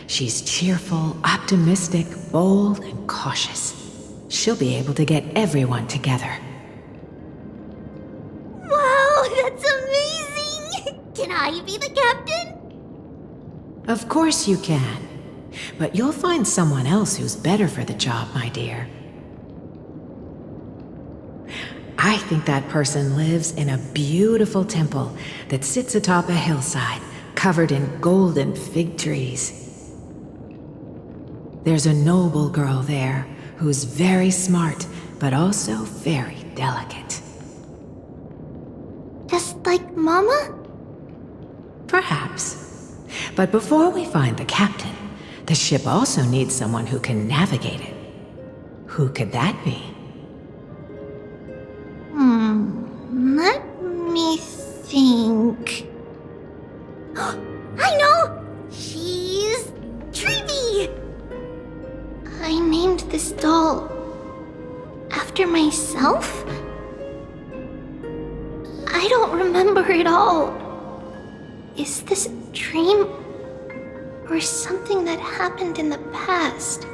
She's cheerful, optimistic, bold, and cautious. She'll be able to get everyone together. Wow, that's amazing! Can I be the captain? Of course you can. But you'll find someone else who's better for the job, my dear. I think that person lives in a beautiful temple that sits atop a hillside, covered in golden fig trees. There's a noble girl there who's very smart, but also very delicate. Just like Mama? Perhaps. But before we find the captain, the ship also needs someone who can navigate it. Who could that be? Let me think. I know! She's Treeby! I named this doll after myself? I don't remember it all. Is this a dream or something that happened in the past?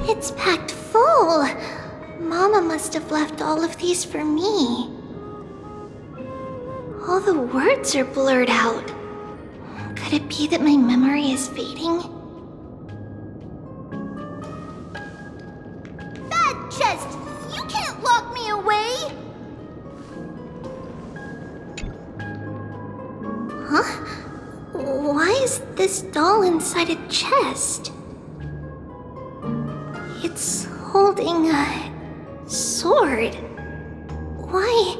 It's packed full. Mama must have left all of these for me. All the words are blurred out. Could it be that my memory is fading? Bad chest! You can't lock me away! Huh? Why is this doll inside a chest? It's holding a sword. Why?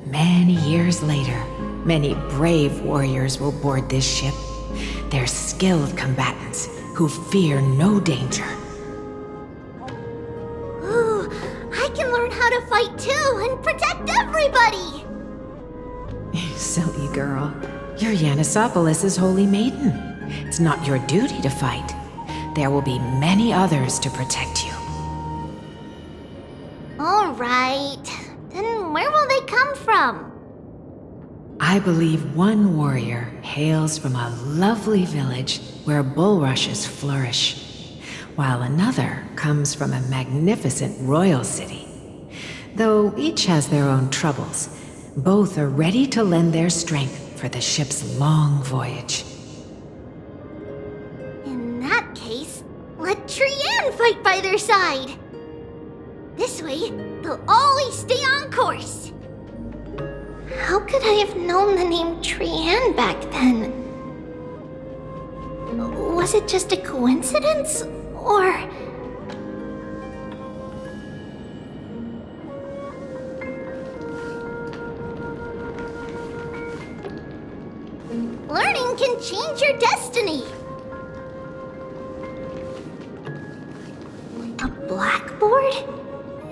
Many years later, many brave warriors will board this ship. They're skilled combatants who fear no danger. Ooh, I can learn how to fight too and protect everybody! Silly girl. You're Yanisopoulos' holy maiden. It's not your duty to fight. There will be many others to protect you. All right. Then where will they come from? I believe one warrior hails from a lovely village where bulrushes flourish, while another comes from a magnificent royal city. Though each has their own troubles, both are ready to lend their strength for the ship's long voyage. In that case, let Trian fight by their side. This way, they'll always stay on course. How could I have known the name Trian back then? Was it just a coincidence, or... Learning can change your destiny. A blackboard?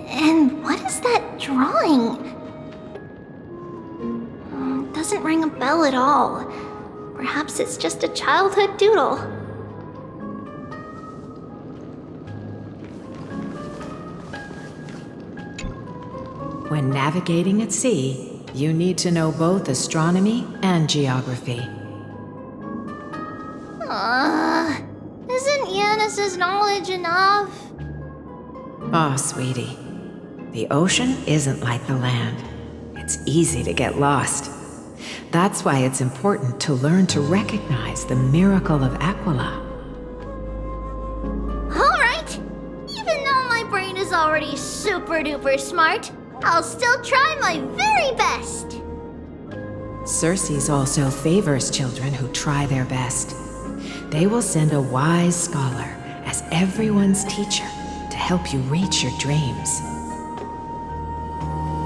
And what is that drawing? Doesn't ring a bell at all. Perhaps it's just a childhood doodle. When navigating at sea, you need to know both astronomy and geography. Isn't Yanis's knowledge enough? Oh, sweetie. The ocean isn't like the land. It's easy to get lost. That's why it's important to learn to recognize the miracle of Aquila. Alright! Even though my brain is already super duper smart, I'll still try my very best! Circe also favors children who try their best. They will send a wise scholar as everyone's teacher to help you reach your dreams.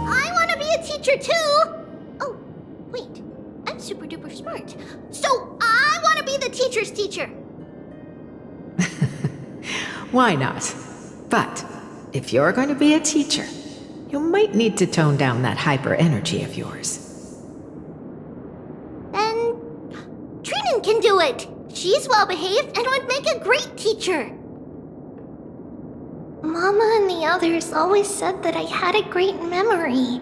I want to be a teacher too! Oh, wait. I'm super duper smart. So I want to be the teacher's teacher! Why not? But if you're going to be a teacher, you might need to tone down that hyper energy of yours. Then Trinan can do it. She's well behaved and would make a great teacher. Mama and the others always said that I had a great memory.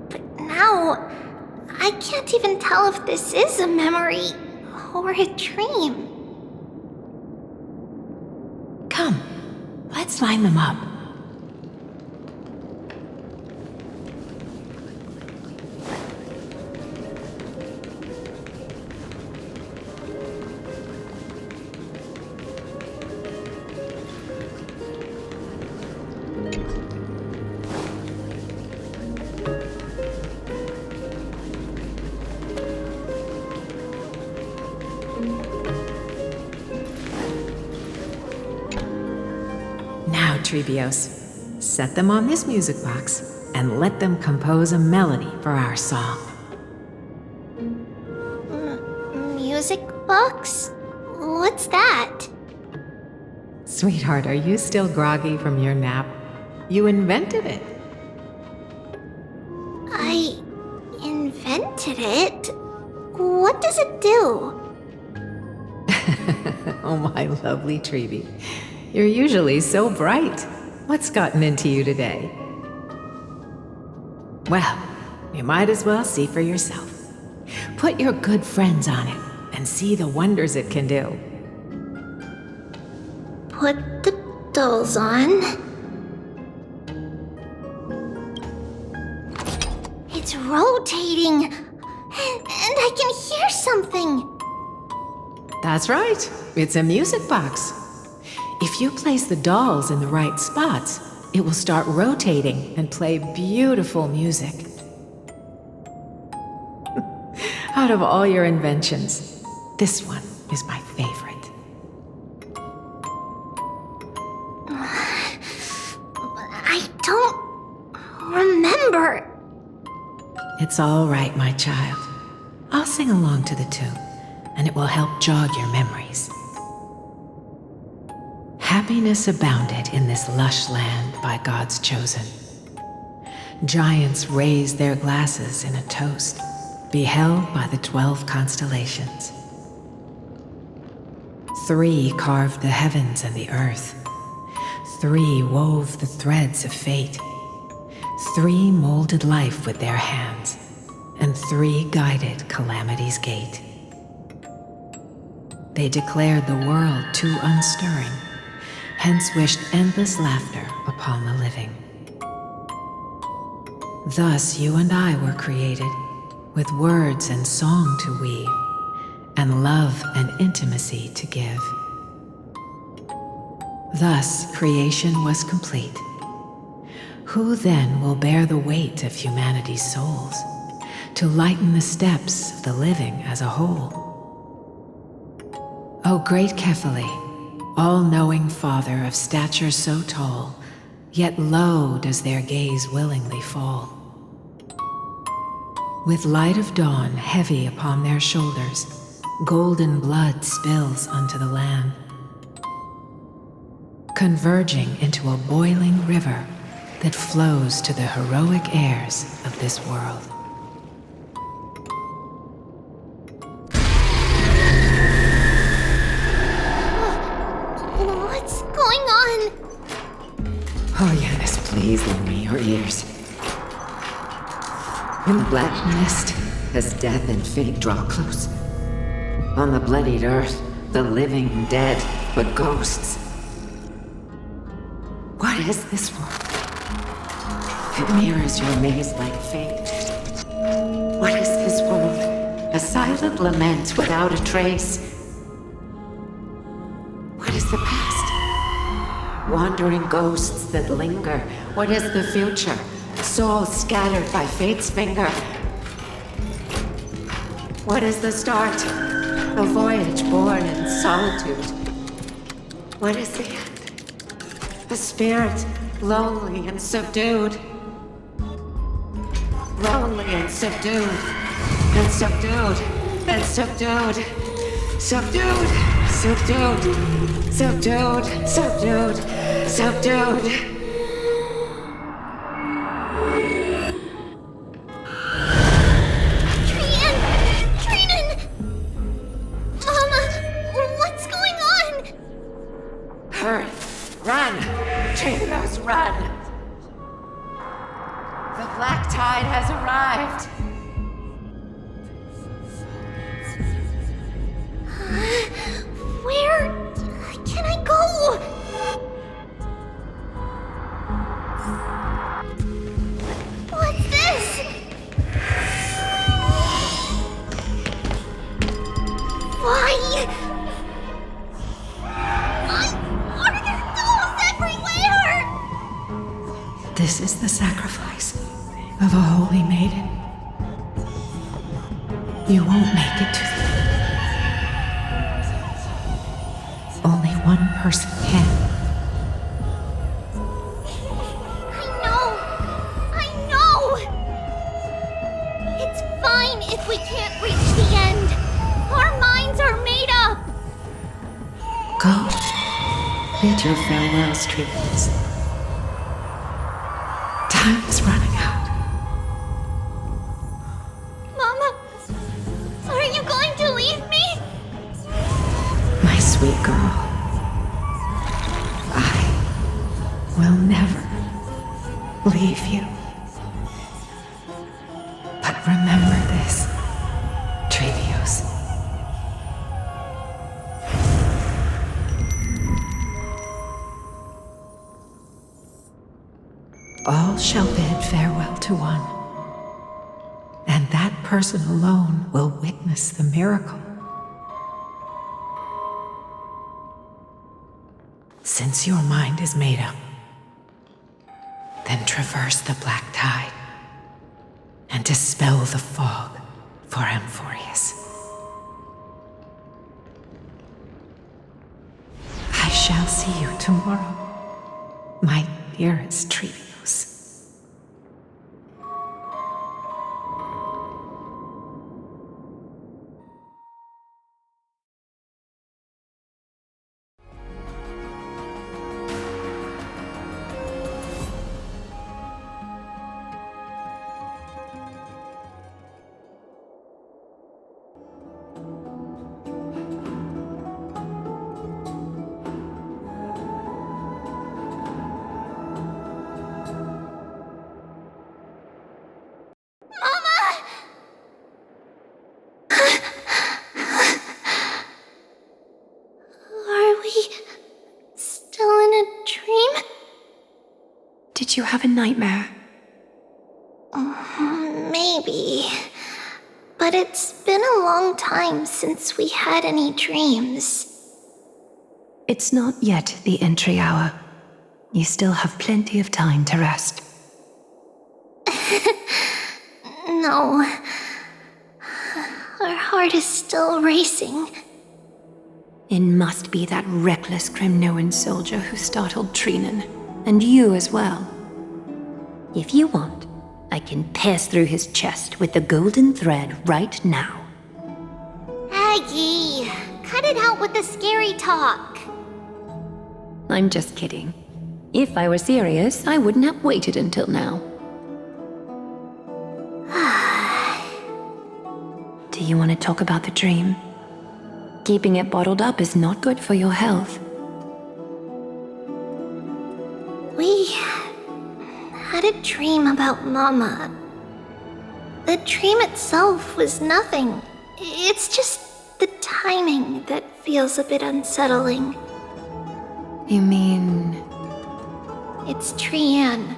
But now, I can't even tell if this is a memory or a dream. Come, let's line them up. Now, Treebios, set them on this music box and let them compose a melody for our song. Music box? What's that? Sweetheart, are you still groggy from your nap? You invented it. I invented it? What does it do? Oh, my lovely Treeby. You're usually so bright. What's gotten into you today? Well, you might as well see for yourself. Put your good friends on it and see the wonders it can do. Put the dolls on. It's rotating, and I can hear something. That's right. It's a music box. If you place the dolls in the right spots, it will start rotating and play beautiful music. Out of all your inventions, this one is my favorite. I don't remember. It's all right, my child. I'll sing along to the tune, and it will help jog your memories. Happiness abounded in this lush land by God's chosen. Giants raised their glasses in a toast, beheld by the 12 constellations. 3 carved the heavens and the earth. 3 wove the threads of fate. 3 molded life with their hands, and 3 guided calamity's gate. They declared the world too unstirring, hence wished endless laughter upon the living. Thus you and I were created, with words and song to weave, and love and intimacy to give. Thus creation was complete. Who then will bear the weight of humanity's souls, to lighten the steps of the living as a whole? O great Kephale, all-knowing Father of stature so tall, yet low does their gaze willingly fall. With light of dawn heavy upon their shoulders, golden blood spills unto the land, converging into a boiling river that flows to the heroic heirs of this world. What's going on? Oh, Yanis, please lend me your ears. In the black mist, as death and fate draw close, on the bloodied earth, the living dead, but ghosts. What is this world? It mirrors your maze-like fate. What is this world? A silent lament without a trace. What is the past? Wandering ghosts that linger. What is the future? Souls scattered by fate's finger. What is the start? A voyage born in solitude. What is the end? A spirit lonely and subdued. Lonely and subdued. And subdued. And subdued. Subdued. Subdued! Subdued! Subdued! Subdued! Run! Trailblaze, run! The black tide has arrived! Where can I go? What's this? Why? This is the sacrifice of a holy maiden. You won't make it to the end. Only one person can. I know! It's fine if we can't reach the end. Our minds are made up. Go. Bid your farewells, Trailblaze. Time is running out. Mama, are you going to leave me? My sweet girl, I will never leave you. But remember this, Trailblaze. All shall bid farewell to one, and that person alone will witness the miracle. Since your mind is made up, then traverse the black tide and dispel the fog for Amphoreus. I shall see you tomorrow, my dearest Trailblaze. Did you have a nightmare? Maybe. But it's been a long time since we had any dreams. It's not yet the entry hour. You still have plenty of time to rest. No. Our heart is still racing. It must be that reckless Kremnoan soldier who startled Trinan, and you as well. If you want, I can pierce through his chest with the golden thread right now. Aggie, cut it out with the scary talk. I'm just kidding. If I were serious, I wouldn't have waited until now. Do you want to talk about the dream? Keeping it bottled up is not good for your health. We had a dream about Mama. The dream itself was nothing. It's just the timing that feels a bit unsettling. You mean... It's Trian.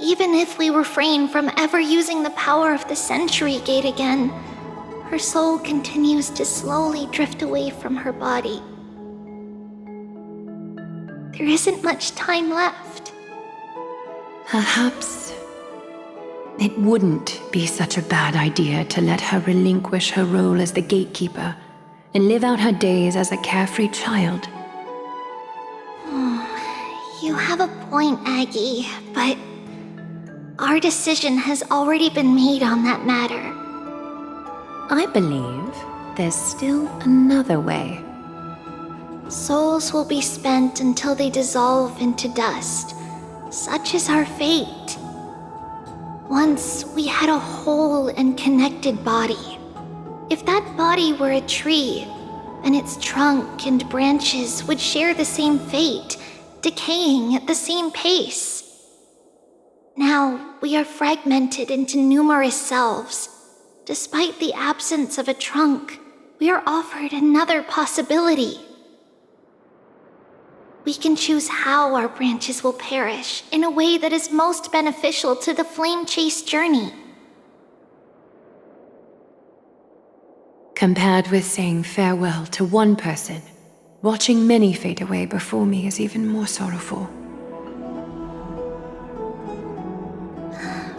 Even if we refrain from ever using the power of the Century Gate again, her soul continues to slowly drift away from her body. There isn't much time left. Perhaps it wouldn't be such a bad idea to let her relinquish her role as the gatekeeper and live out her days as a carefree child. You have a point, Aggie, but our decision has already been made on that matter. I believe there's still another way. Souls will be spent until they dissolve into dust. Such is our fate. Once we had a whole and connected body. If that body were a tree, then its trunk and branches would share the same fate, decaying at the same pace. Now we are fragmented into numerous selves. Despite the absence of a trunk, we are offered another possibility. We can choose how our branches will perish in a way that is most beneficial to the flame chase journey. Compared with saying farewell to one person, watching many fade away before me is even more sorrowful.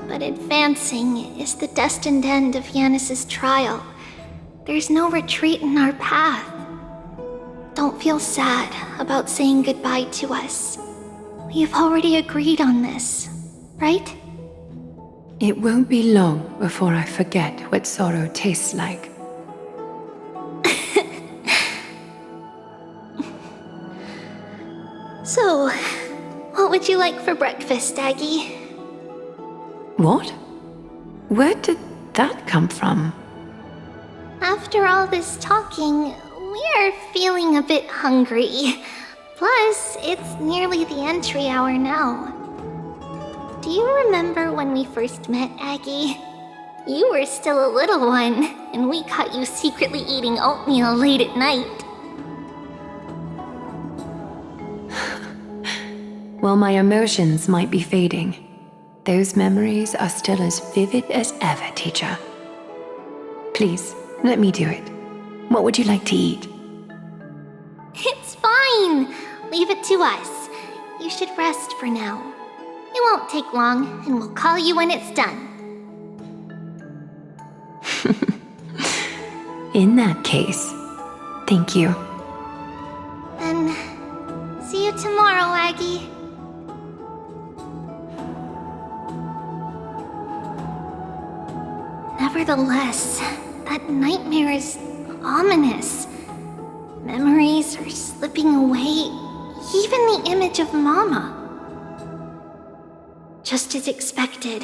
But advancing is the destined end of Yanis's trial. There's no retreat in our path. Don't feel sad about saying goodbye to us. We've already agreed on this, right? It won't be long before I forget what sorrow tastes like. So, what would you like for breakfast, Aggie? What? Where did that come from? After all this talking, we are feeling a bit hungry. Plus, it's nearly the entry hour now. Do you remember when we first met, Aggie? You were still a little one, and we caught you secretly eating oatmeal late at night. While my emotions might be fading, those memories are still as vivid as ever, teacher. Please, let me do it. What would you like to eat? It's fine! Leave it to us. You should rest for now. It won't take long, and we'll call you when it's done. In that case, thank you. Then, see you tomorrow, Aggie. Nevertheless, that nightmare is ominous. Memories are slipping away, even the image of Mama. Just as expected,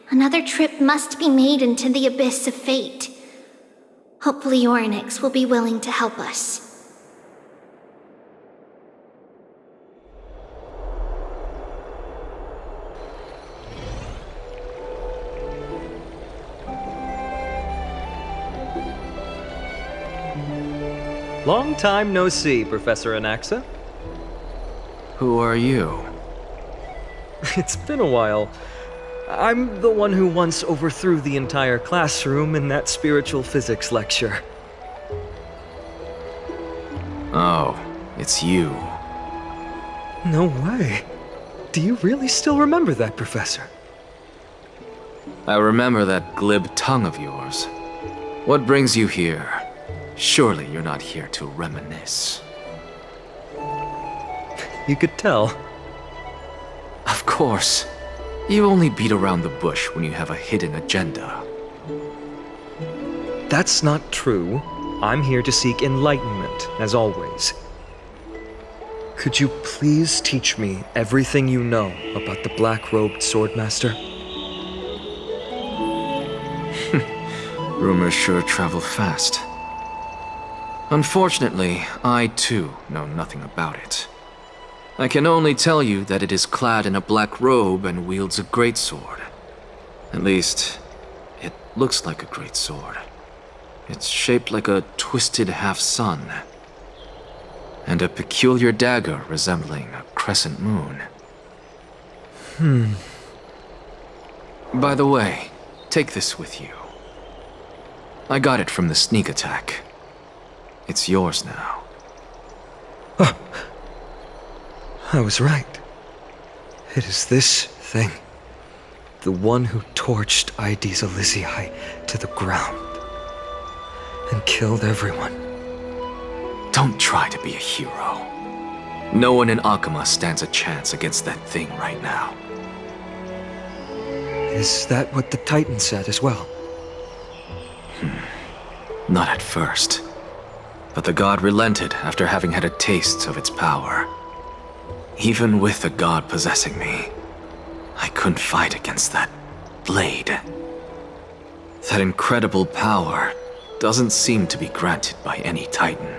another trip must be made into the abyss of fate. Hopefully Orynyx will be willing to help us. Long time no see, Professor Anaxa. Who are you? It's been a while. I'm the one who once overthrew the entire classroom in that spiritual physics lecture. Oh, it's you. No way. Do you really still remember that, Professor? I remember that glib tongue of yours. What brings you here? Surely you're not here to reminisce. You could tell. Of course. You only beat around the bush when you have a hidden agenda. That's not true. I'm here to seek enlightenment, as always. Could you please teach me everything you know about the black-robed swordmaster? Rumors sure travel fast. Unfortunately, I too know nothing about it. I can only tell you that it is clad in a black robe and wields a greatsword. At least, it looks like a greatsword. It's shaped like a twisted half-sun, and a peculiar dagger resembling a crescent moon. By the way, take this with you. I got it from the sneak attack. It's yours now. Oh, I was right. It is this thing. The one who torched Aedes Elysiae to the ground and killed everyone. Don't try to be a hero. No one in Akama stands a chance against that thing right now. Is that what the Titan said as well? Not at first. But the god relented after having had a taste of its power. Even with the god possessing me, I couldn't fight against that blade. That incredible power doesn't seem to be granted by any titan.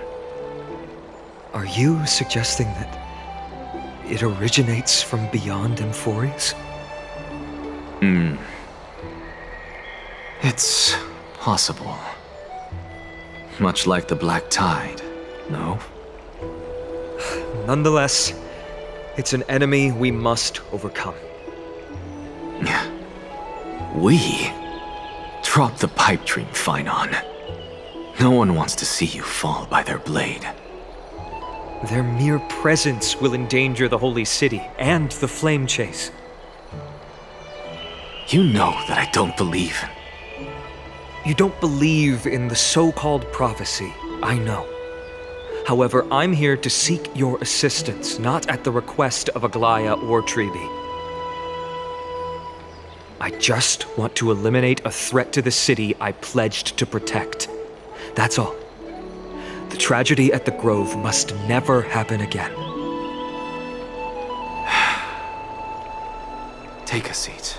Are you suggesting that it originates from beyond Amphoreus? It's possible. Much like the Black Tide, no? Nonetheless, it's an enemy we must overcome. We? Drop the pipe dream, Phynon. No one wants to see you fall by their blade. Their mere presence will endanger the Holy City and the Flame Chase. You know that I don't believe. You don't believe in the so-called prophecy, I know. However, I'm here to seek your assistance, not at the request of Aglaya or Treeby. I just want to eliminate a threat to the city I pledged to protect. That's all. The tragedy at the Grove must never happen again. Take a seat.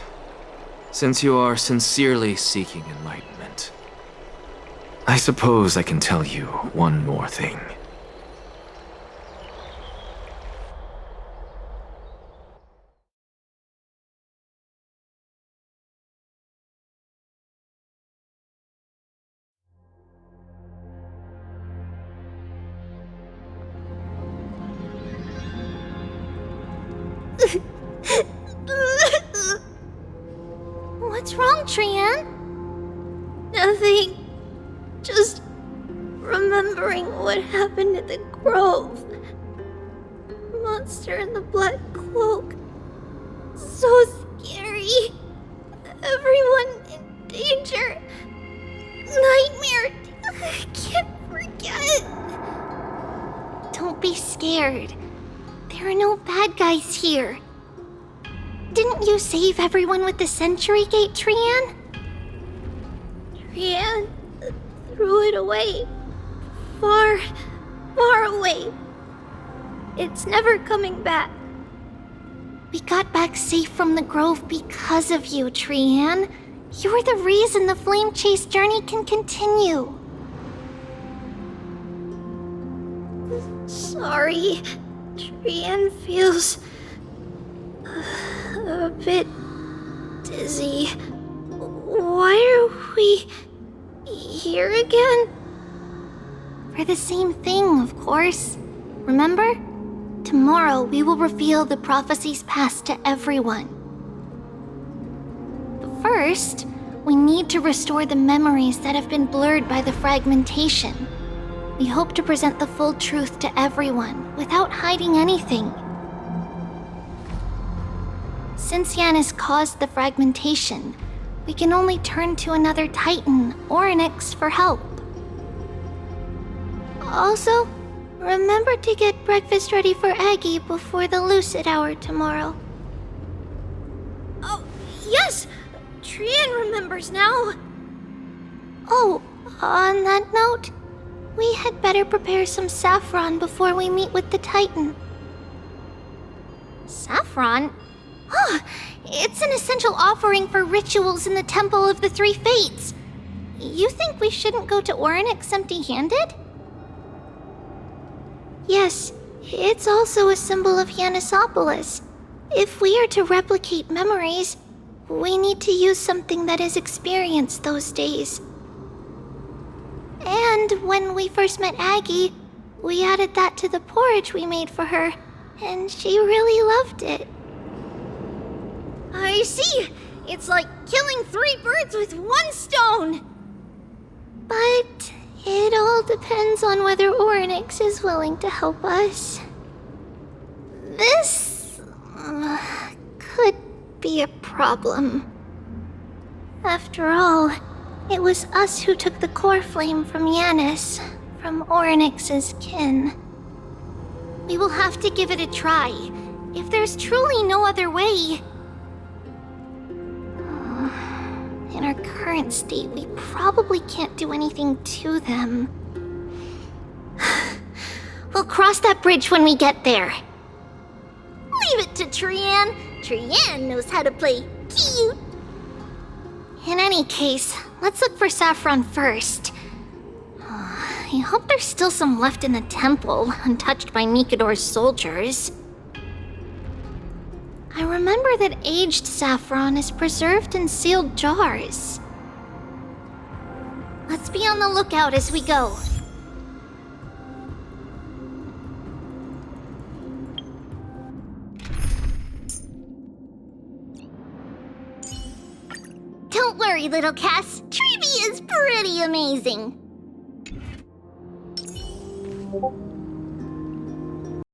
Since you are sincerely seeking enlightenment, I suppose I can tell you one more thing. What's wrong, Trian? Nothing. Just remembering what happened at the Grove. Monster in the black cloak. So scary. Everyone in danger. Nightmare. I can't forget. Don't be scared. There are no bad guys here. Didn't you save everyone with the Century Gate, Trian? Trian threw it away. Far, far away. It's never coming back. We got back safe from the Grove because of you, Trian. You're the reason the Flame Chase journey can continue. Sorry. Trian feels a bit dizzy. Why are we here again? For the same thing, of course. Remember? Tomorrow we will reveal the prophecies past to everyone. But first, we need to restore the memories that have been blurred by the fragmentation. We hope to present the full truth to everyone without hiding anything. Since Yanis caused the fragmentation, we can only turn to another Titan or an X for help. Also, remember to get breakfast ready for Aggie before the Lucid Hour tomorrow. Oh, yes! Trian remembers now. Oh, on that note, we had better prepare some saffron before we meet with the Titan. Saffron? Huh, it's an essential offering for rituals in the Temple of the Three Fates. You think we shouldn't go to Orynyx empty-handed? Yes, it's also a symbol of Yanisopolis. If we are to replicate memories, we need to use something that has experienced those days. And when we first met Aggie, we added that to the porridge we made for her, and she really loved it. I see! It's like killing 3 birds with 1 stone! But it all depends on whether Orynyx is willing to help us. This could be a problem. After all, it was us who took the core flame from Yanis, from Orynyx's kin. We will have to give it a try. If there's truly no other way... In our current state, we probably can't do anything to them. cross that bridge when we get there. Leave it to Trian. Trian knows how to play cute. In any case, let's look for Saffron first. I hope there's still some left in the temple, untouched by Mikador's soldiers. I remember that aged saffron is preserved in sealed jars. Let's be on the lookout as we go. Don't worry, little Cass. Treeby is pretty amazing.